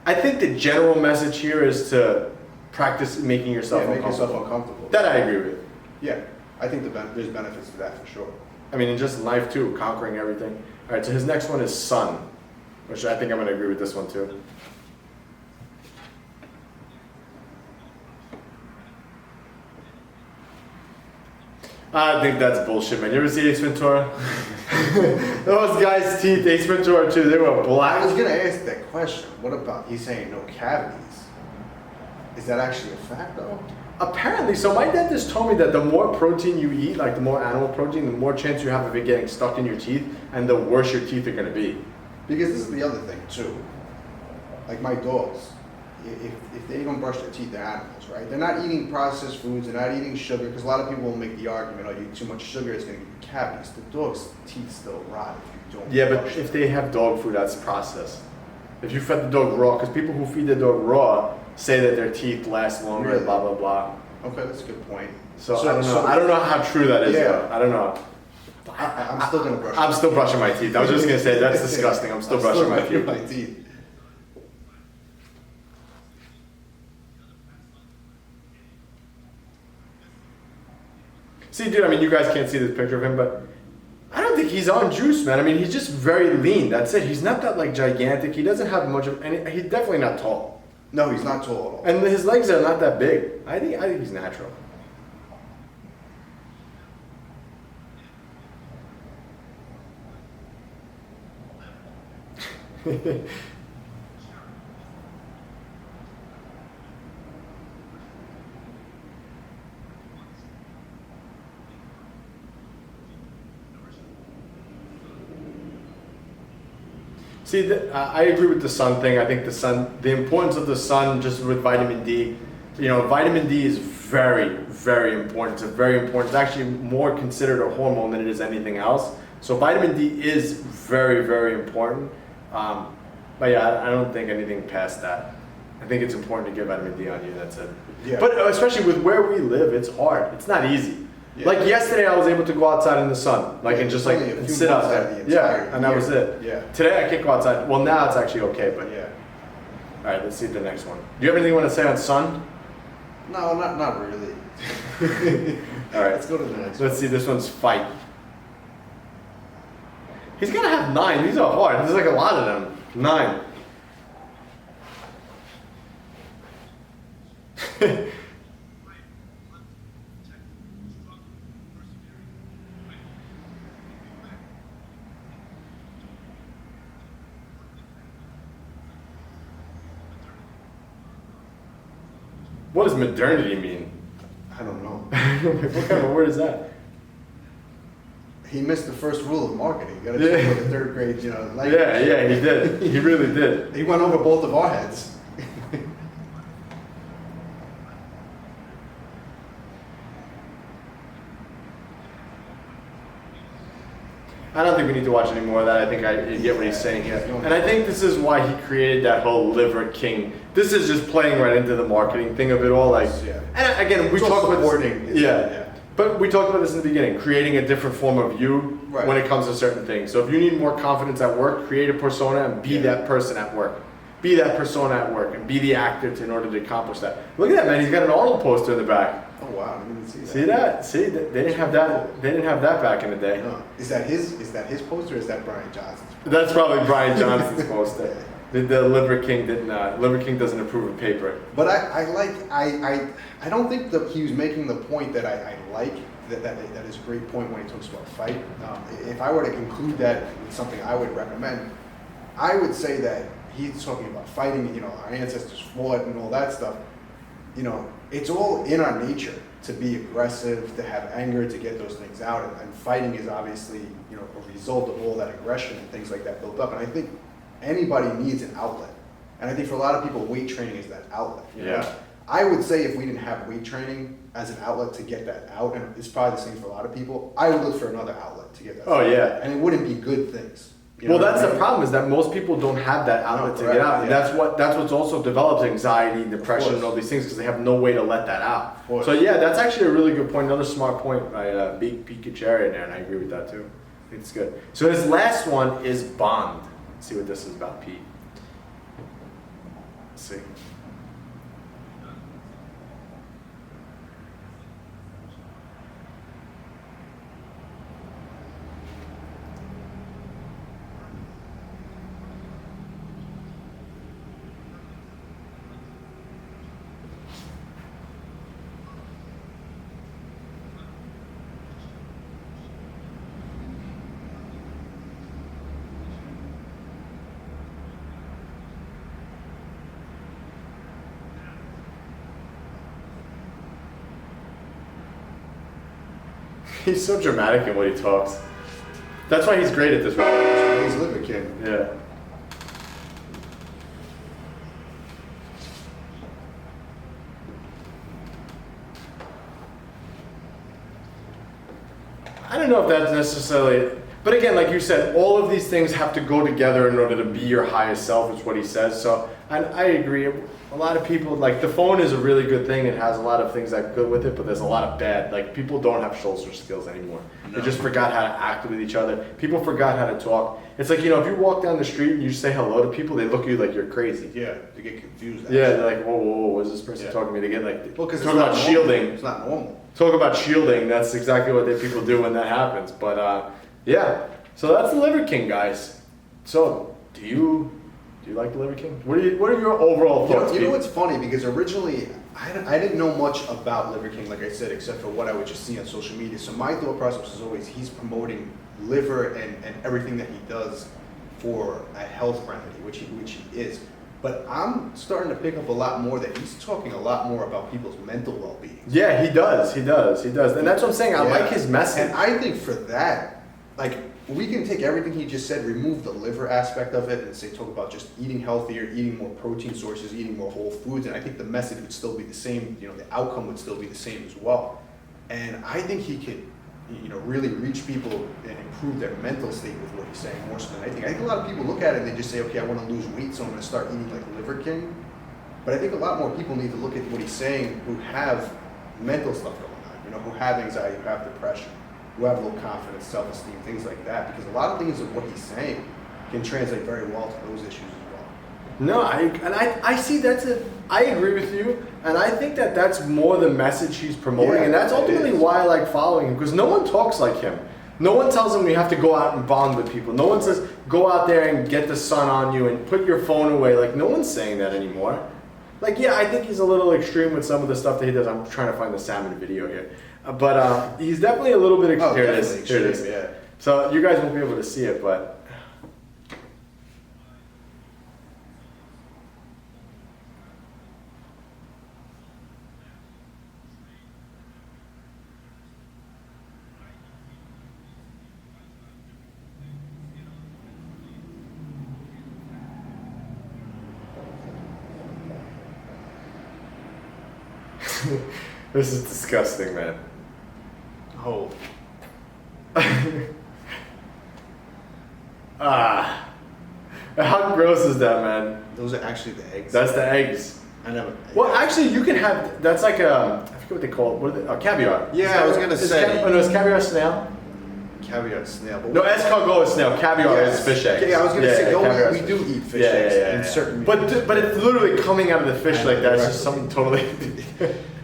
I think the general message here is to practice making yourself uncomfortable. That I agree with. Yeah, I think there's benefits to that for sure. I mean, in just life too, conquering everything. All right, so his next one is sun, which I think I'm going to agree with this one too. I think that's bullshit, man. You ever see Ace Ventura? Those guys' teeth, Ace Ventura too, they were black. I was going to ask that question. What about, he's saying no cavities. Is that actually a fact though? Apparently, so my dentist told me that the more protein you eat, like the more animal protein, the more chance you have of it getting stuck in your teeth, and the worse your teeth are going to be. Because this is the other thing too. Like my dogs, if they don't brush their teeth, they're animals, right? They're not eating processed foods, they're not eating sugar, because a lot of people will make the argument, you eat too much sugar, it's going to give you cavities. The dog's teeth still rot if you don't brush but if they have dog food, that's processed. If you fed the dog raw, because people who feed their dog raw say that their teeth last longer, really? Blah, blah, blah. Okay, that's a good point. So I don't know. I don't know how true that is, though. I don't know. I'm still going to brush I'm still brushing my teeth. I was just going to say, that's disgusting. I'm still brushing my teeth. See, dude, I mean, you guys can't see this picture of him, but I don't think he's on juice, man. I mean, he's just very lean. That's it. He's not that, gigantic. He doesn't have much of any. He's definitely not tall. No, he's not tall at all. And his legs are not that big. I think he's natural. See, I agree with the sun thing. I think the importance of the sun, just with vitamin D, vitamin D is very, very important. It's very important. It's actually more considered a hormone than it is anything else. So vitamin D is very, very important. But yeah, I don't think anything past that. I think it's important to get vitamin D on you. That's it. Yeah. But especially with where we live, it's hard. It's not easy. Yeah. Like yesterday, I was able to go outside in the sun, and just and sit out there. Yeah, and that was it. Yeah. Today I can't go outside. Well, now it's actually okay, but yeah. All right, let's see the next one. Do you have anything you want to say on sun? No, not really. All right, let's go to the next. Let's see. This one's fight. He's gonna have 9. These are hard. There's a lot of them. 9. What does modernity mean? I don't know. What kind of word is that? He missed the first rule of marketing. You gotta check with the 3rd grade, language. Yeah, he did. He really did. He went over both of our heads. I don't think we need to watch any more of that. I think I get what he's saying here. And I think this is why he created that whole Liver King. This is just playing right into the marketing thing of it all. And again, we talked about this. But we talked about this in the beginning, creating a different form of you when it comes to certain things. So if you need more confidence at work, create a persona and be that person at work. Be that persona at work and be the actor in order to accomplish that. Look at that, man. He's got an Arnold poster in the back. Oh wow, I didn't see that. See that? See, they didn't have that. They didn't have that back in the day. No. Is that his poster? Or is that Brian Johnson's poster? That's probably Brian Johnson's poster. The Liver King didn't. Liver King doesn't approve of paper. But I don't think that he was making the point that I like. That is a great point when he talks about fight. If I were to conclude that with something I would recommend, I would say that he's talking about fighting. You know, our ancestors fought and all that stuff. You know, it's all in our nature to be aggressive, to have anger, to get those things out, and fighting is obviously, you know, a result of all that aggression and things like that built up. And I think anybody needs an outlet, and I think for a lot of people, weight training is that outlet. You know? Yeah. I would say if we didn't have weight training as an outlet to get that out, and it's probably the same for a lot of people, I would look for another outlet to get that. Oh, yeah. And it wouldn't be good things. You Well, know that's what I the mean? problem, is that most people don't have that outlet to get correct, out. And yeah. that's what's also develops anxiety, depression, and all these things, because they have no way to let that out. course. So yeah, that's actually a really good point. Another smart point by Pete Kacharian there, and I agree with that too. I think it's good. So his last one is bond. Let's see what this is about, Pete. Let's see. He's so dramatic in what he talks. That's why he's great at this. He's Liver King. Yeah. I don't know if that's necessarily, but again, like you said, all of these things have to go together in order to be your highest self, is what he says. So I agree. A lot of people, like, the phone is a really good thing. It has a lot of things that are good with it, but there's a lot of bad. Like, people don't have social skills anymore. They just forgot how to act with each other. People forgot how to talk. It's like, you know, if you walk down the street and you say hello to people, they look at you like you're crazy. Yeah, they get confused. Yeah, they're like, whoa, what is this person talking to me? They get like, Well, because talk about shielding. It's not normal. Talk about shielding. That's exactly what people do when that happens. But yeah, so that's the Liver King, guys. So do you like the Liver King? What are your overall thoughts? You know what's funny, because originally I didn't know much about Liver King, like I said, except for what I would just see on social media. So my thought process was always he's promoting liver and everything that he does for a health remedy, which he is. But I'm starting to pick up a lot more that he's talking a lot more about people's mental well-being. Yeah, he does. And that's what I'm saying. I like his message. And I think for that, like, we can take everything he just said, remove the liver aspect of it, and say, talk about just eating healthier, eating more protein sources, eating more whole foods, and I think the message would still be the same. You know, the outcome would still be the same as well. And I think he could, you know, really reach people and improve their mental state with what he's saying more so than anything. I think a lot of people look at it and they just say, okay, I want to lose weight, so I'm going to start eating like Liver King. But I think a lot more people need to look at what he's saying who have mental stuff going on, you know, who have anxiety, who have depression, who have low confidence, self-esteem, things like that. Because a lot of things of what he's saying can translate very well to those issues as well. No, I see I agree with you, and I think that's more the message he's promoting, Yeah, and that's ultimately it is. why I like following him, because no one talks like him. No one tells him you have to go out and bond with people. No one says, go out there and get the sun on you and put your phone away. Like, no one's saying that anymore. Like, yeah, I think he's a little extreme with some of the stuff that he does. I'm trying to find the salmon video here. But he's definitely a little bit extreme. Here it is. Here it is. Yeah. So you guys won't be able to see it, but this is disgusting, man. Oh. How gross is that, man? Those are actually the eggs. That's the eggs. I never. Well, actually, you can have. That's like I forget what they call it. What are they? Caviar. Yeah, I was gonna say. No, it's caviar snail. caviar and snail. But No, escargot is snail. Caviar is fish eggs. Yeah, I was gonna say caviar we is do fish. eat fish eggs in certain. But it's literally coming out of the fish like that. It's just something totally.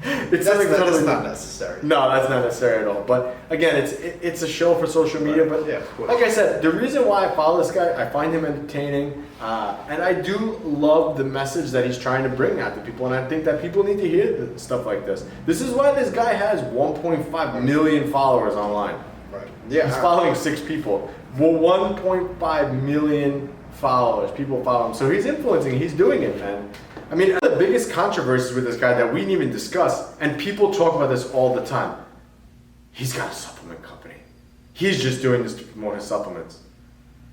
It's something totally. That's not necessary. No, that's not necessary at all. But again, it's a show for social media. But yeah, of course. Like I said, the reason why I follow this guy, I find him entertaining, and I do love the message that he's trying to bring out to people. And I think that people need to hear stuff like this. This is why this guy has 1.5 million followers online. Right. Yeah. He's following 6 people. Well, 1.5 million followers. People follow him. So he's influencing. He's doing it, man. I mean, the biggest controversies with this guy that we didn't even discuss, and people talk about this all the time. He's got a supplement company. He's just doing this to promote his supplements.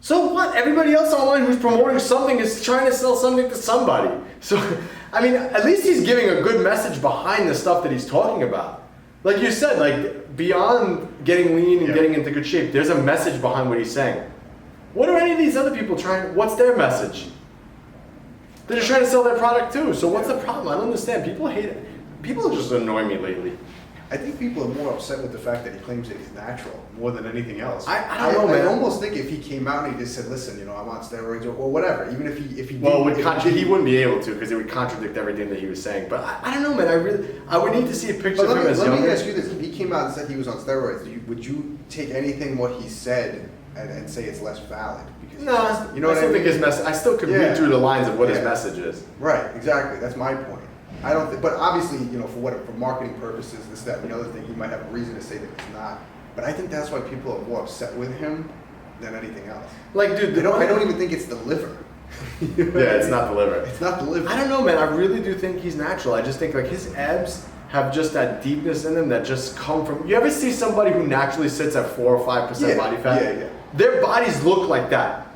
So what? Everybody else online who's promoting something is trying to sell something to somebody. So, I mean, at least he's giving a good message behind the stuff that he's talking about. Like you said, like beyond getting lean and getting into good shape, there's a message behind what he's saying. What are any of these other people trying? What's their message? They're just trying to sell their product too. So what's the problem? I don't understand. People hate it. People just annoy me lately. I think people are more upset with the fact that he claims that he's natural more than anything else. I don't know, man. I almost think if he came out and he just said, "Listen, you know, I'm on steroids" or whatever, even if he well, did, he wouldn't be able to because it would contradict everything that he was saying. But I don't know, man. I would need to see a picture of him as younger. Let me ask you this: if he came out and said he was on steroids, would you take anything what he said and say it's less valid? No, you know what I mean? His message. I still could read through the lines of what his message is. Right, exactly. That's my point. I don't think, but obviously, you know, for marketing purposes, this, that, and the other thing, he might have a reason to say that he's not. But I think that's why people are more upset with him than anything else. Like, dude, I don't even think it's the liver. Yeah, it's not the liver. It's not the liver. I don't know, man. I really do think he's natural. I just think like his abs have just that deepness in them that just come from. You ever see somebody who naturally sits at 4 or 5% body fat? Yeah. Their bodies look like that.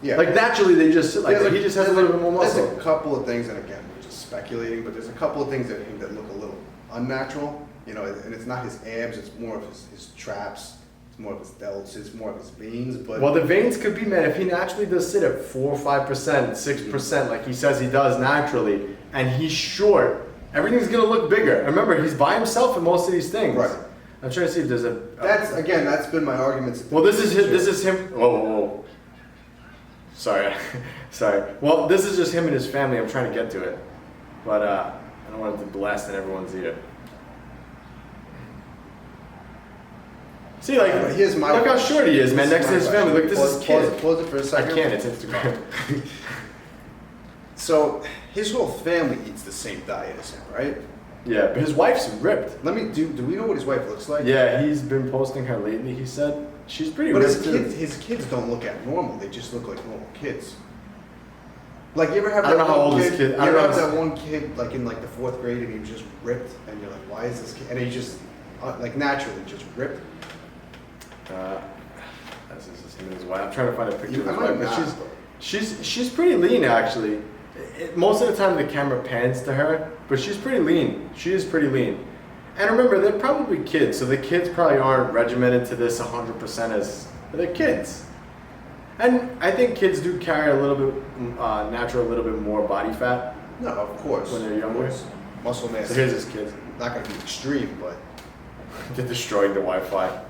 Yeah. Like naturally, they just sit like that. He just has a little bit more muscle. There's a couple of things, and again, we're just speculating, but there's a couple of things that look a little unnatural. You know, and it's not his abs; it's more of his traps. It's more of his delts. It's more of his veins. But well, the veins could be, man. If he naturally does sit at 4 or 5%, 6%, like he says he does naturally, and he's short, everything's gonna look bigger. And remember, he's by himself in most of these things. Right. I'm trying to see if there's a. That's been my argument. Well, this is him. Whoa. Sorry. Well, this is just him and his family. I'm trying to get to it, but I don't want it to blast in everyone's ear. See, like, look how short he is, man. Next to his family. Look, this is kid. Pause it for a second. I can't. It's Instagram. So his whole family eats the same diet as him, right? Yeah, but his wife's ripped. Do we know what his wife looks like? Yeah, he's been posting her lately. He said she's pretty But ripped. his kids don't look abnormal. They just look like normal kids. Like you ever have I don't that know how one old kid? his kid. You ever have that one kid like in like the 4th grade and he was just ripped, and you're like, why is this kid? And he just like naturally just ripped. This is him and his wife. I'm trying to find a picture of his I might wife, not, but she's pretty lean actually. Most of the time the camera pans to her, but she's pretty lean. She is pretty lean. And remember, they're probably kids, so the kids probably aren't regimented to this 100% as they're kids. And I think kids do carry a little bit a little bit more body fat. No, of course. When they're younger. Muscle mass. So here's his kids. Not going to be extreme, but They destroyed the Wi-Fi.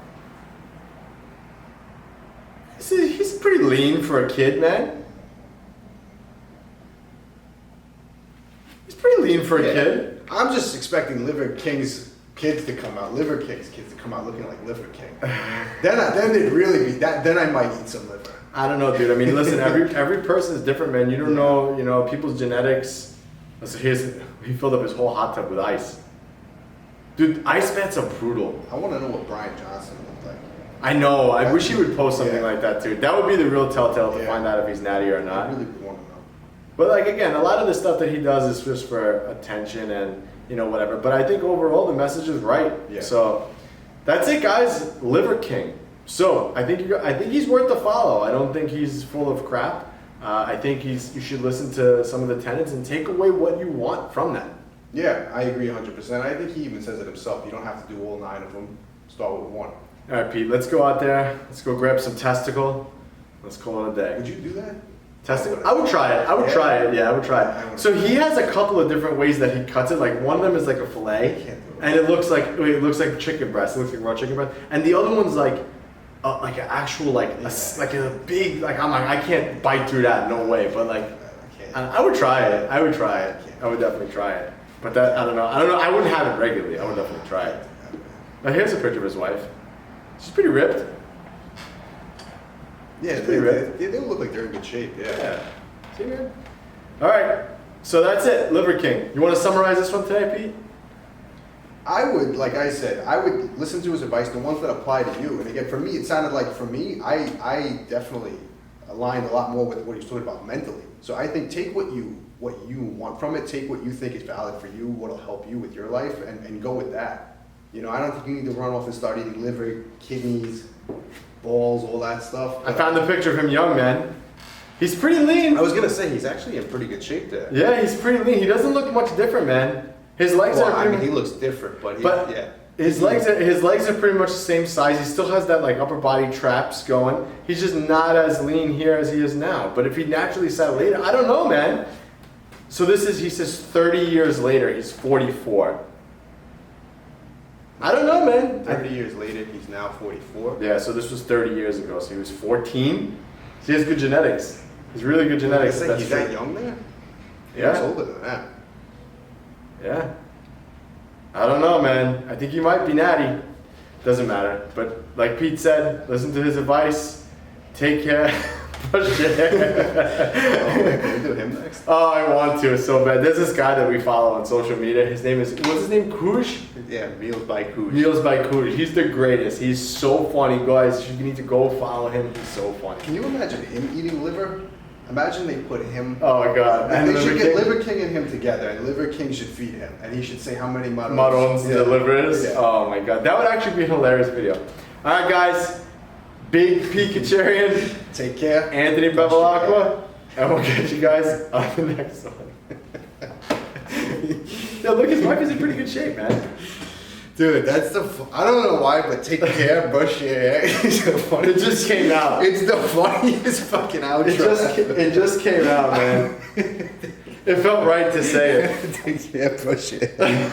He's pretty lean for a kid, man. He's pretty lean for a kid. I'm just expecting Liver King's kids to come out, Liver King's kids to come out looking like Liver King. then they'd really be that. Then I might eat some liver. I don't know, dude. I mean, listen, every person is different, man. You don't know, people's genetics. So he filled up his whole hot tub with ice. Dude, ice baths are brutal. I want to know what Brian Johnson looked like. I know. I wish he would post something like that too. That would be the real telltale to find out if he's natty or not. I really want to know. But like again, a lot of the stuff that he does is just for attention and whatever. But I think overall the message is right. Yeah. So that's it, guys. Liver King. So I think he's worth the follow. I don't think he's full of crap. I think you should listen to some of the tenets and take away what you want from that. Yeah, I agree 100%. I think he even says it himself. You don't have to do all 9 of them. Start with 1. All right, Pete. Let's go out there. Let's go grab some testicle. Let's call it a day. Would you do that? Testicle? I would try it. I would try it. Yeah, I would try it. So he has a couple of different ways that he cuts it. Like one of them is like a fillet, and it looks like chicken breast. It looks like raw chicken breast. And the other one's like like an actual like like a big like I'm like I can't bite through that, no way. But like I would try it. I would try it. I would definitely try it. But that I don't know. I wouldn't have it regularly. I would definitely try it. Now here's a picture of his wife. She's pretty ripped. Yeah, they look like they're in good shape. Yeah. See, man. All right. So that's it, Liver King. You want to summarize this one today, Pete? I would, like I said, I would listen to his advice, the ones that apply to you. And again, for me, it sounded like for me, I definitely aligned a lot more with what he was talking about mentally. So I think take what you want from it, take what you think is valid for you, what'll help you with your life, and go with that. You know, I don't think you need to run off and start eating liver, kidneys, balls, all that stuff. I found the picture of him young, man. He's pretty lean. I was gonna say he's actually in pretty good shape there. Yeah, he's pretty lean. He doesn't look much different, man. His legs are. I mean, he looks different, but yeah. His legs are pretty much the same size. He still has that like upper body traps going. He's just not as lean here as he is now. But if he naturally sat later, I don't know, man. So this is, he says 30 years later, he's 44. I don't know, man. 30 years later, he's now 44. Yeah, so this was 30 years ago. So he was 14. So he has good genetics. He's really good genetics. He's that young there? Yeah. He's older than that. Yeah. I don't know, man. I think he might be Natty. Doesn't matter. But like Pete said, listen to his advice. Take care. Push your hair. Can we do him next? Oh, I want to so bad. There's this guy that we follow on social media. His name is, what's his name? Kush? Yeah, Meals by Kush. Meals by Kush. He's the greatest. He's so funny, guys. You need to go follow him. He's so funny. Can you imagine him eating liver? Imagine they put him. Oh my God! And they should get Liver King and him together, and Liver King should feed him, and he should say how many marrons the liver is. Yeah. Oh my God, that would actually be a hilarious video. All right, guys, big Pete Kacharian, Take care, Anthony Bevilacqua, and we'll catch you guys on the next one. Yeah, look, his wife is in pretty good shape, man. dude. That's I don't know why, but take care, brush your hair. It just came out. It's the funniest fucking outro. It just came out, man. It felt right to say it. Take care, brush your hair.